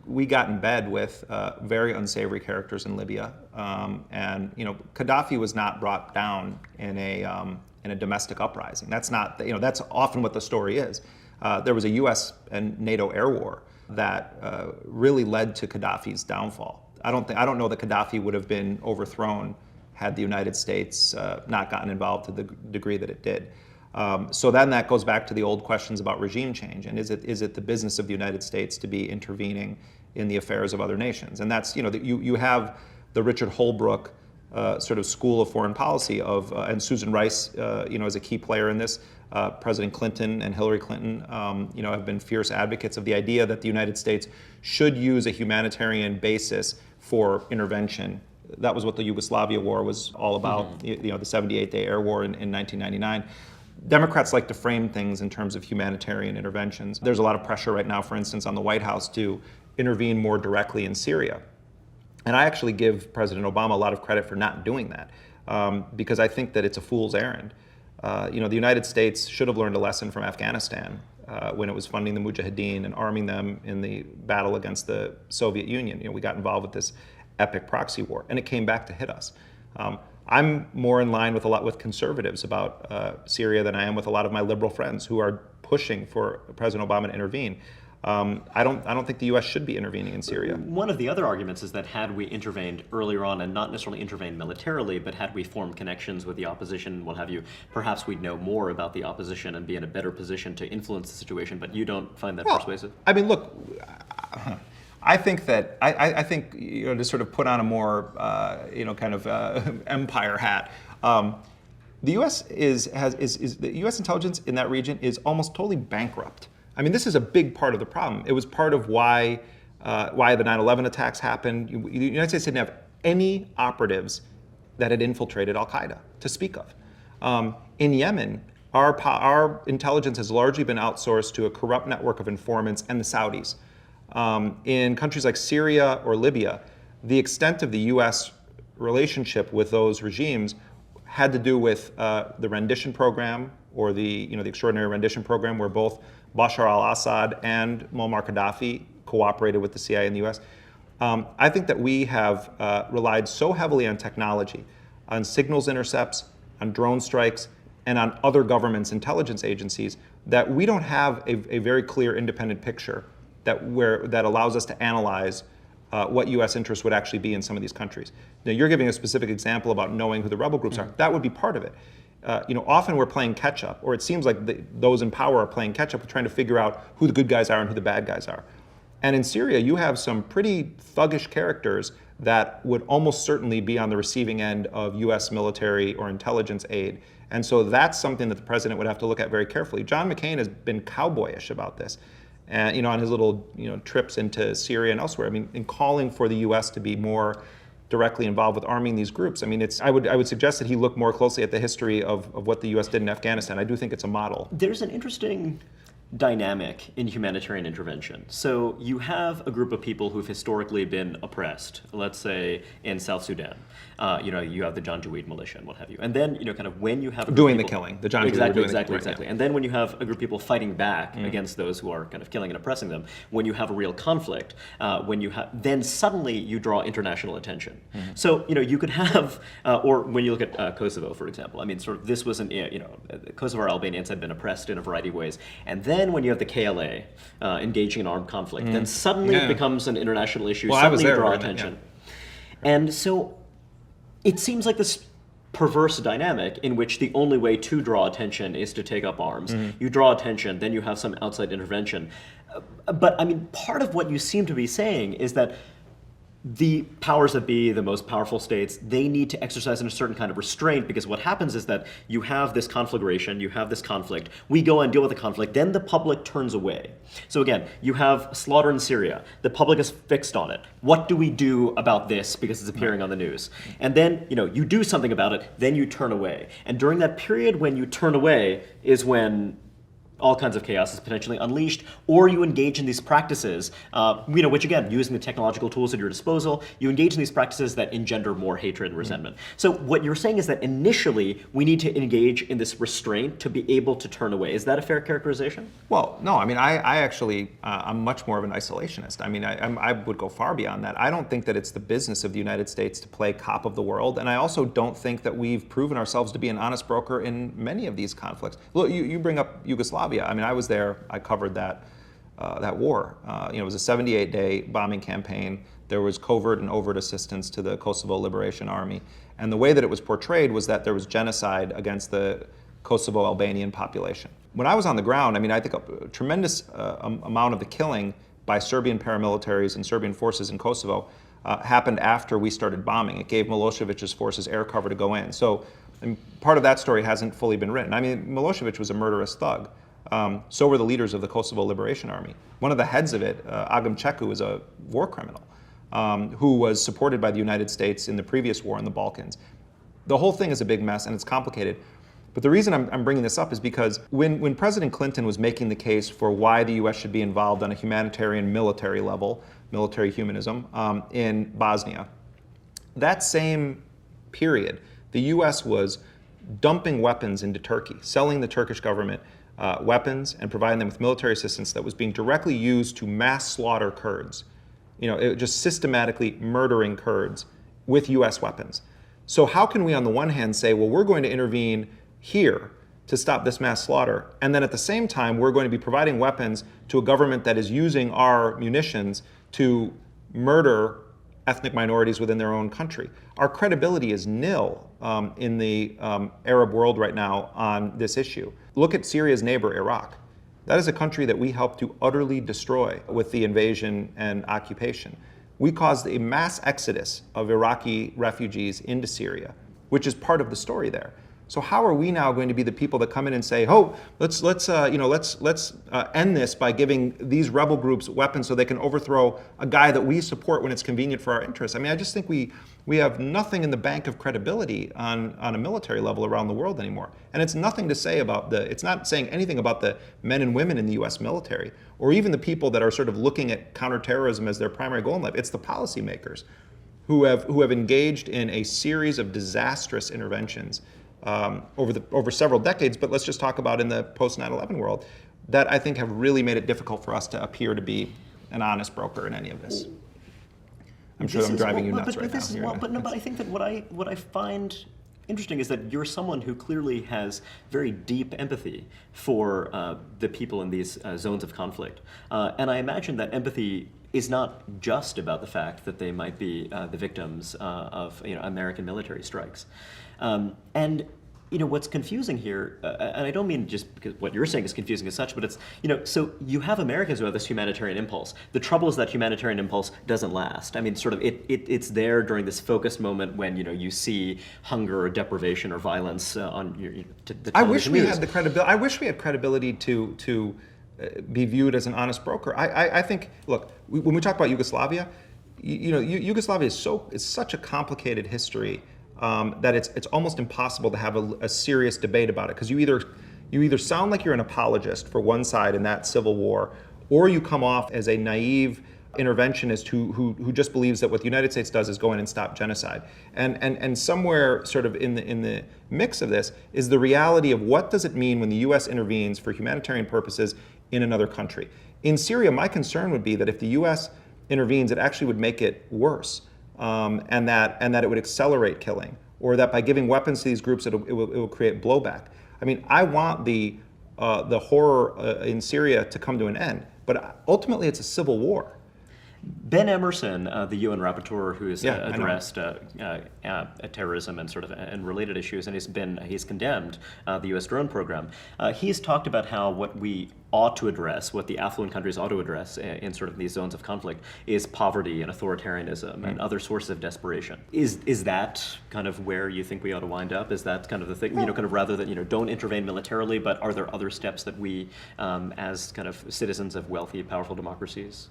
we got in bed with very unsavory characters in Libya, and Gaddafi was not brought down in a domestic uprising. That's not, that's often what the story is. There was a U.S. and NATO air war that really led to Gaddafi's downfall. I don't know that Gaddafi would have been overthrown had the United States not gotten involved to the degree that it did. So then that goes back to the old questions about regime change, and is it the business of the United States to be intervening in the affairs of other nations? And that's you have the Richard Holbrooke sort of school of foreign policy and Susan Rice is a key player in this. President Clinton and Hillary Clinton, have been fierce advocates of the idea that the United States should use a humanitarian basis for intervention. That was what the Yugoslavia War was all about, the 78-day air war in 1999. Democrats like to frame things in terms of humanitarian interventions. There's a lot of pressure right now, for instance, on the White House to intervene more directly in Syria. And I actually give President Obama a lot of credit for not doing that, because I think that it's a fool's errand. The United States should have learned a lesson from Afghanistan when it was funding the Mujahideen and arming them in the battle against the Soviet Union. We got involved with this epic proxy war, and it came back to hit us. I'm more in line with conservatives about Syria than I am with a lot of my liberal friends who are pushing for President Obama to intervene. I don't think the U.S. should be intervening in Syria. One of the other arguments is that had we intervened earlier on, and not necessarily intervened militarily, but had we formed connections with the opposition and what have you, perhaps we'd know more about the opposition and be in a better position to influence the situation. But you don't find that persuasive? I mean, look, I think that I think to sort of put on a more empire hat. The U.S. the U.S. intelligence in that region is almost totally bankrupt. I mean, this is a big part of the problem. It was part of why the 9/11 attacks happened. The United States didn't have any operatives that had infiltrated Al-Qaeda to speak of. In Yemen, our intelligence has largely been outsourced to a corrupt network of informants and the Saudis. In countries like Syria or Libya, the extent of the U.S. relationship with those regimes had to do with the rendition program, or the extraordinary rendition program, where both Bashar al-Assad and Muammar Gaddafi cooperated with the CIA and the U.S. I think that we have relied so heavily on technology, on signals intercepts, on drone strikes, and on other governments' intelligence agencies, that we don't have a very clear independent picture that allows us to analyze what U.S. interests would actually be in some of these countries. Now, you're giving a specific example about knowing who the rebel groups are. That would be part of it. Often we're playing catch up, or it seems like those in power are playing catch up, trying to figure out who the good guys are and who the bad guys are. And in Syria, you have some pretty thuggish characters that would almost certainly be on the receiving end of U.S. military or intelligence aid. And so that's something that the president would have to look at very carefully. John McCain has been cowboyish about this, and on his little trips into Syria and elsewhere. I mean, in calling for the U.S. to be more directly involved with arming these groups. I mean, I would suggest that he look more closely at the history of what the U.S. did in Afghanistan. I do think it's a model. There's an interesting dynamic in humanitarian intervention. So you have a group of people who've historically been oppressed, let's say in South Sudan. You have the Janjaweed militia and what have you. And then, kind of when you have a group of people, killing, the Janjaweed exactly. And then when you have a group of people fighting back against those who are kind of killing and oppressing them, when you have a real conflict, then suddenly you draw international attention. So, you could have, or when you look at Kosovo, for example, I mean, sort of this was Kosovar Albanians had been oppressed in a variety of ways. And then when you have the KLA engaging in armed conflict, then suddenly it becomes an international issue. Well, suddenly I was there, you draw right? attention. And so it seems like this perverse dynamic in which the only way to draw attention is to take up arms. You draw attention, then you have some outside intervention. But I mean, part of what you seem to be saying is that the powers that be, the most powerful states, they need to exercise a certain kind of restraint, because what happens is that you have this conflagration, you have this conflict, we go and deal with the conflict, then the public turns away. So again, you have slaughter in Syria, the public is fixed on it. What do we do about this because it's appearing on the news? And then, you do something about it, then you turn away. And during that period when you turn away is when all kinds of chaos is potentially unleashed, or you engage in these practices, which again, using the technological tools at your disposal, you engage in these practices that engender more hatred and resentment. So what you're saying is that initially we need to engage in this restraint to be able to turn away. Is that a fair characterization? Well, no, I mean, I actually, I'm much more of an isolationist. I mean, I would go far beyond that. I don't think that it's the business of the United States to play cop of the world, and I also don't think that we've proven ourselves to be an honest broker in many of these conflicts. Look, you bring up Yugoslavia. I mean, I was there. I covered that war. It was a 78-day bombing campaign. There was covert and overt assistance to the Kosovo Liberation Army, and the way that it was portrayed was that there was genocide against the Kosovo Albanian population. When I was on the ground, I mean, I think a tremendous amount of the killing by Serbian paramilitaries and Serbian forces in Kosovo happened after we started bombing. It gave Milosevic's forces air cover to go in. So, and part of that story hasn't fully been written. I mean, Milosevic was a murderous thug. So were the leaders of the Kosovo Liberation Army. One of the heads of it, Agam Ceku, was a war criminal who was supported by the United States in the previous war in the Balkans. The whole thing is a big mess and it's complicated. But the reason I'm bringing this up is because when President Clinton was making the case for why the U.S. should be involved on a humanitarian military level, military humanism, in Bosnia, that same period, the U.S. was dumping weapons into Turkey, selling the Turkish government weapons and providing them with military assistance that was being directly used to mass slaughter Kurds. Just systematically murdering Kurds with U.S. weapons. So how can we, on the one hand, say, well, we're going to intervene here to stop this mass slaughter, and then at the same time, we're going to be providing weapons to a government that is using our munitions to murder ethnic minorities within their own country? Our credibility is nil in the Arab world right now on this issue. Look at Syria's neighbor, Iraq. That is a country that we helped to utterly destroy with the invasion and occupation. We caused a mass exodus of Iraqi refugees into Syria, which is part of the story there. So how are we now going to be the people that come in and say, "Oh, let's end this by giving these rebel groups weapons so they can overthrow a guy that we support when it's convenient for our interests"? I mean, I just think we have nothing in the bank of credibility on a military level around the world anymore. And it's nothing to say about it's not saying anything about the men and women in the U.S. military, or even the people that are sort of looking at counterterrorism as their primary goal in life. It's the policymakers who have engaged in a series of disastrous interventions over several decades, but let's just talk about in the post 9/11 world, that I think have really made it difficult for us to appear to be an honest broker in any of this. I'm sure I'm driving you nuts right now. But I think that what I find interesting is that you're someone who clearly has very deep empathy for the people in these zones of conflict, and I imagine that empathy is not just about the fact that they might be the victims of American military strikes. And what's confusing here, and I don't mean just because what you're saying is confusing as such, but it's, so you have Americans who have this humanitarian impulse. The trouble is that humanitarian impulse doesn't last. I mean, sort of, it's there during this focused moment when, you see hunger or deprivation or violence on the television I wish we news. had the credibility. I wish we had credibility to be viewed as an honest broker. I think, look, when we talk about Yugoslavia, Yugoslavia is such a complicated history that it's almost impossible to have a serious debate about it, because you either sound like you're an apologist for one side in that civil war, or you come off as a naive interventionist who just believes that what the United States does is go in and stop genocide. And somewhere sort of in the mix of this is the reality of what does it mean when the U.S. intervenes for humanitarian purposes in another country. In Syria, my concern would be that if the U.S. intervenes, it actually would make it worse. And that it would accelerate killing, or that by giving weapons to these groups, it will create blowback. I mean, I want the horror in Syria to come to an end, but ultimately it's a civil war. Ben Emerson, the UN rapporteur who has Yeah, addressed terrorism and and related issues, and he's condemned the U.S. drone program. He's talked about how what we ought to address, what the affluent countries ought to address in sort of these zones of conflict, is poverty and authoritarianism and other sources of desperation. Is that kind of where you think we ought to wind up? Is that kind of the thing, kind of rather than don't intervene militarily, but are there other steps that we, as kind of citizens of wealthy, powerful democracies?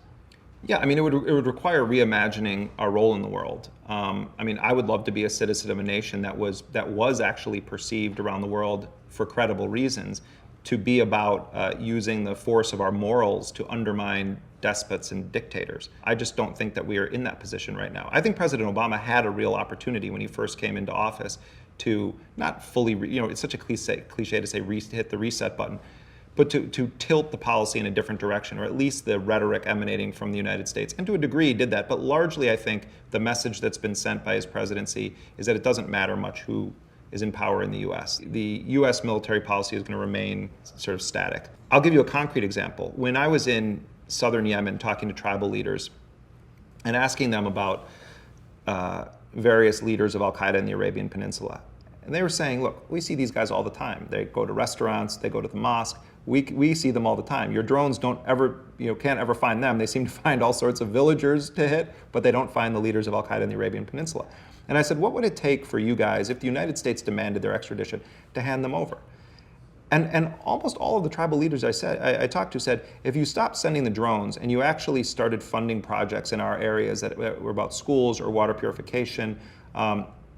Yeah, I mean, it would require reimagining our role in the world. I mean, I would love to be a citizen of a nation that was actually perceived around the world for credible reasons to be about using the force of our morals to undermine despots and dictators. I just don't think that we are in that position right now. I think President Obama had a real opportunity when he first came into office to not fully, it's such a cliche to say hit the reset button, but to tilt the policy in a different direction, or at least the rhetoric emanating from the United States. And to a degree, he did that. But largely, I think the message that's been sent by his presidency is that it doesn't matter much who is in power in the U.S. The U.S. military policy is going to remain sort of static. I'll give you a concrete example. When I was in southern Yemen talking to tribal leaders and asking them about various leaders of Al-Qaeda in the Arabian Peninsula, and they were saying, look, we see these guys all the time. They go to restaurants, they go to the mosque. We see them all the time. Your drones can't ever find them. They seem to find all sorts of villagers to hit, but they don't find the leaders of Al-Qaeda in the Arabian Peninsula. And I said, what would it take for you guys, if the United States demanded their extradition, to hand them over? And almost all of the tribal leaders I talked to said, if you stopped sending the drones and you actually started funding projects in our areas that were about schools or water purification,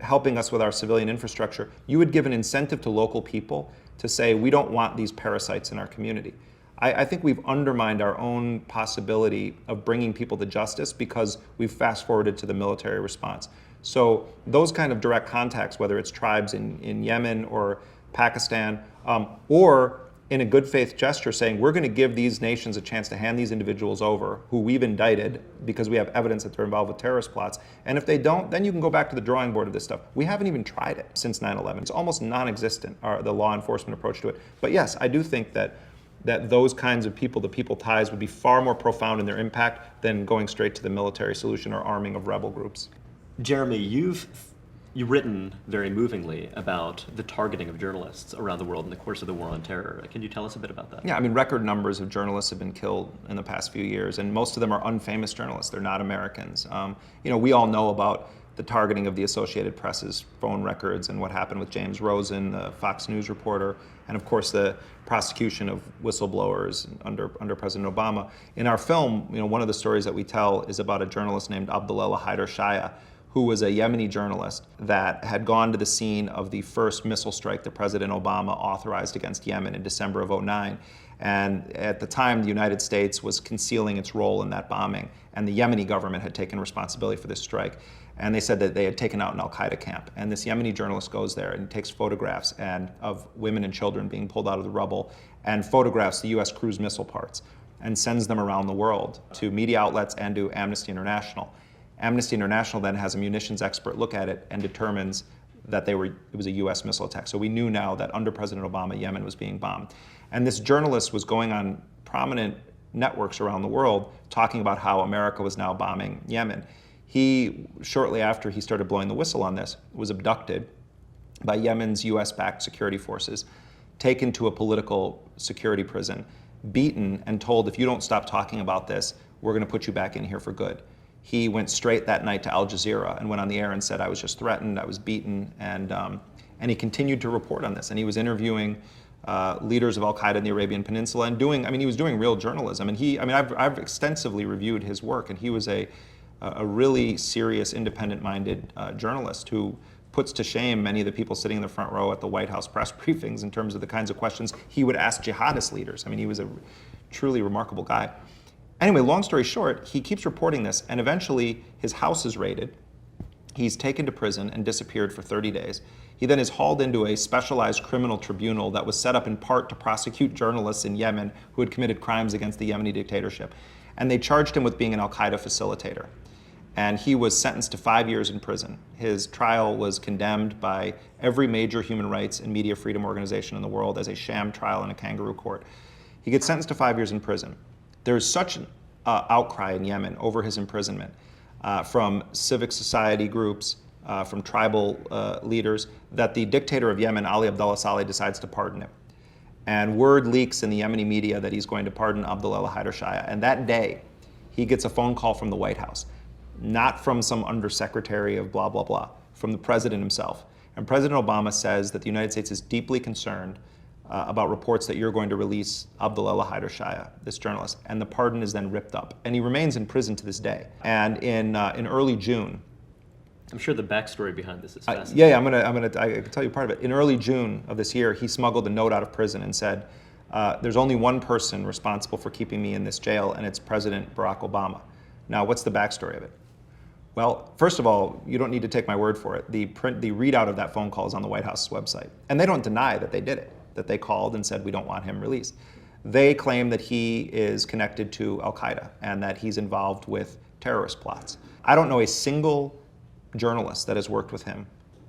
helping us with our civilian infrastructure, you would give an incentive to local people to say, we don't want these parasites in our community. I think we've undermined our own possibility of bringing people to justice because we've fast forwarded to the military response. So those kind of direct contacts, whether it's tribes in Yemen or Pakistan, or in a good faith gesture saying, we're going to give these nations a chance to hand these individuals over who we've indicted because we have evidence that they're involved with terrorist plots. And if they don't, then you can go back to the drawing board of this stuff. We haven't even tried it since 9/11. It's almost non-existent, the law enforcement approach to it. But yes, I do think that those kinds of people-to-people ties would be far more profound in their impact than going straight to the military solution or arming of rebel groups. Jeremy, you've written very movingly about the targeting of journalists around the world in the course of the war on terror. Can you tell us a bit about that? Yeah, I mean, record numbers of journalists have been killed in the past few years, and most of them are unfamous journalists. They're not Americans. We all know about the targeting of the Associated Press's phone records and what happened with James Rosen, the Fox News reporter, and of course the prosecution of whistleblowers under President Obama. In our film, one of the stories that we tell is about a journalist named Abdullah Haider Shaya, who was a Yemeni journalist that had gone to the scene of the first missile strike that President Obama authorized against Yemen in December of 2009. And at the time, the United States was concealing its role in that bombing, and the Yemeni government had taken responsibility for this strike. And they said that they had taken out an al-Qaeda camp. And this Yemeni journalist goes there and takes photographs of women and children being pulled out of the rubble, and photographs the US cruise missile parts, and sends them around the world to media outlets and to Amnesty International. Amnesty International then has a munitions expert look at it and determines that it was a US missile attack. So we knew now that under President Obama, Yemen was being bombed. And this journalist was going on prominent networks around the world talking about how America was now bombing Yemen. He, shortly after he started blowing the whistle on this, was abducted by Yemen's US-backed security forces, taken to a political security prison, beaten, and told, if you don't stop talking about this, we're going to put you back in here for good. He went straight that night to Al Jazeera and went on the air and said, I was just threatened, I was beaten, and he continued to report on this. And he was interviewing leaders of al-Qaeda in the Arabian Peninsula and he was doing real journalism. And I've extensively reviewed his work, and he was a really serious, independent-minded journalist who puts to shame many of the people sitting in the front row at the White House press briefings in terms of the kinds of questions he would ask jihadist leaders. I mean, he was a truly remarkable guy. Anyway, long story short, he keeps reporting this, and eventually his house is raided. He's taken to prison and disappeared for 30 days. He then is hauled into a specialized criminal tribunal that was set up in part to prosecute journalists in Yemen who had committed crimes against the Yemeni dictatorship. And they charged him with being an al-Qaeda facilitator. And he was sentenced to 5 years in prison. His trial was condemned by every major human rights and media freedom organization in the world as a sham trial in a kangaroo court. He gets sentenced to 5 years in prison. There's such an outcry in Yemen over his imprisonment from civic society groups, from tribal leaders, that the dictator of Yemen, Ali Abdullah Saleh, decides to pardon him. And word leaks in the Yemeni media that he's going to pardon Abdullah Haider Shaya. And that day, he gets a phone call from the White House, not from some undersecretary of blah, blah, blah, from the president himself. And President Obama says that the United States is deeply concerned about reports that you're going to release Abdullah Haider Shaya, this journalist, and the pardon is then ripped up. And he remains in prison to this day. And in early June, I'm sure the backstory behind this is fascinating. I can tell you part of it. In early June of this year, he smuggled a note out of prison and said, there's only one person responsible for keeping me in this jail, and it's President Barack Obama. Now, what's the backstory of it? Well, first of all, you don't need to take my word for it. The readout of that phone call is on the White House website. And they don't deny that they did it, that they called and said, we don't want him released. They claim that he is connected to al-Qaeda and that he's involved with terrorist plots. I don't know a single journalist that has worked with him.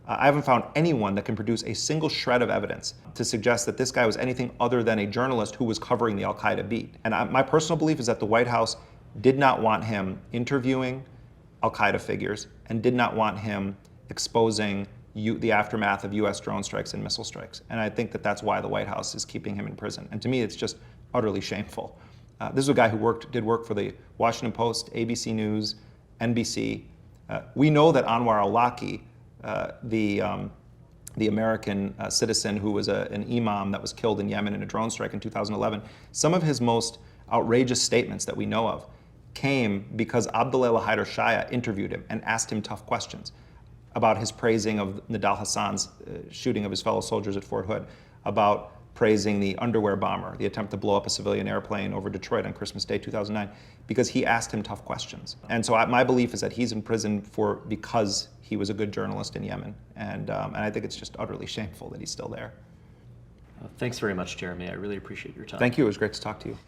I haven't found anyone that can produce a single shred of evidence to suggest that this guy was anything other than a journalist who was covering the al-Qaeda beat. And my personal belief is that the White House did not want him interviewing al-Qaeda figures and did not want him exposing the aftermath of US drone strikes and missile strikes. And I think that that's why the White House is keeping him in prison. And to me, it's just utterly shameful. This is a guy who did work for the Washington Post, ABC News, NBC. We know that Anwar al-Awlaki, the American citizen who was an imam that was killed in Yemen in a drone strike in 2011, some of his most outrageous statements that we know of came because Abdullah Haider Shaya interviewed him and asked him tough questions. about his praising of Nidal Hassan's shooting of his fellow soldiers at Fort Hood, about praising the underwear bomber, the attempt to blow up a civilian airplane over Detroit on Christmas Day 2009, because he asked him tough questions. And so my belief is that he's in prison because he was a good journalist in Yemen. And I think it's just utterly shameful that he's still there. Thanks very much, Jeremy. I really appreciate your time. Thank you. It was great to talk to you.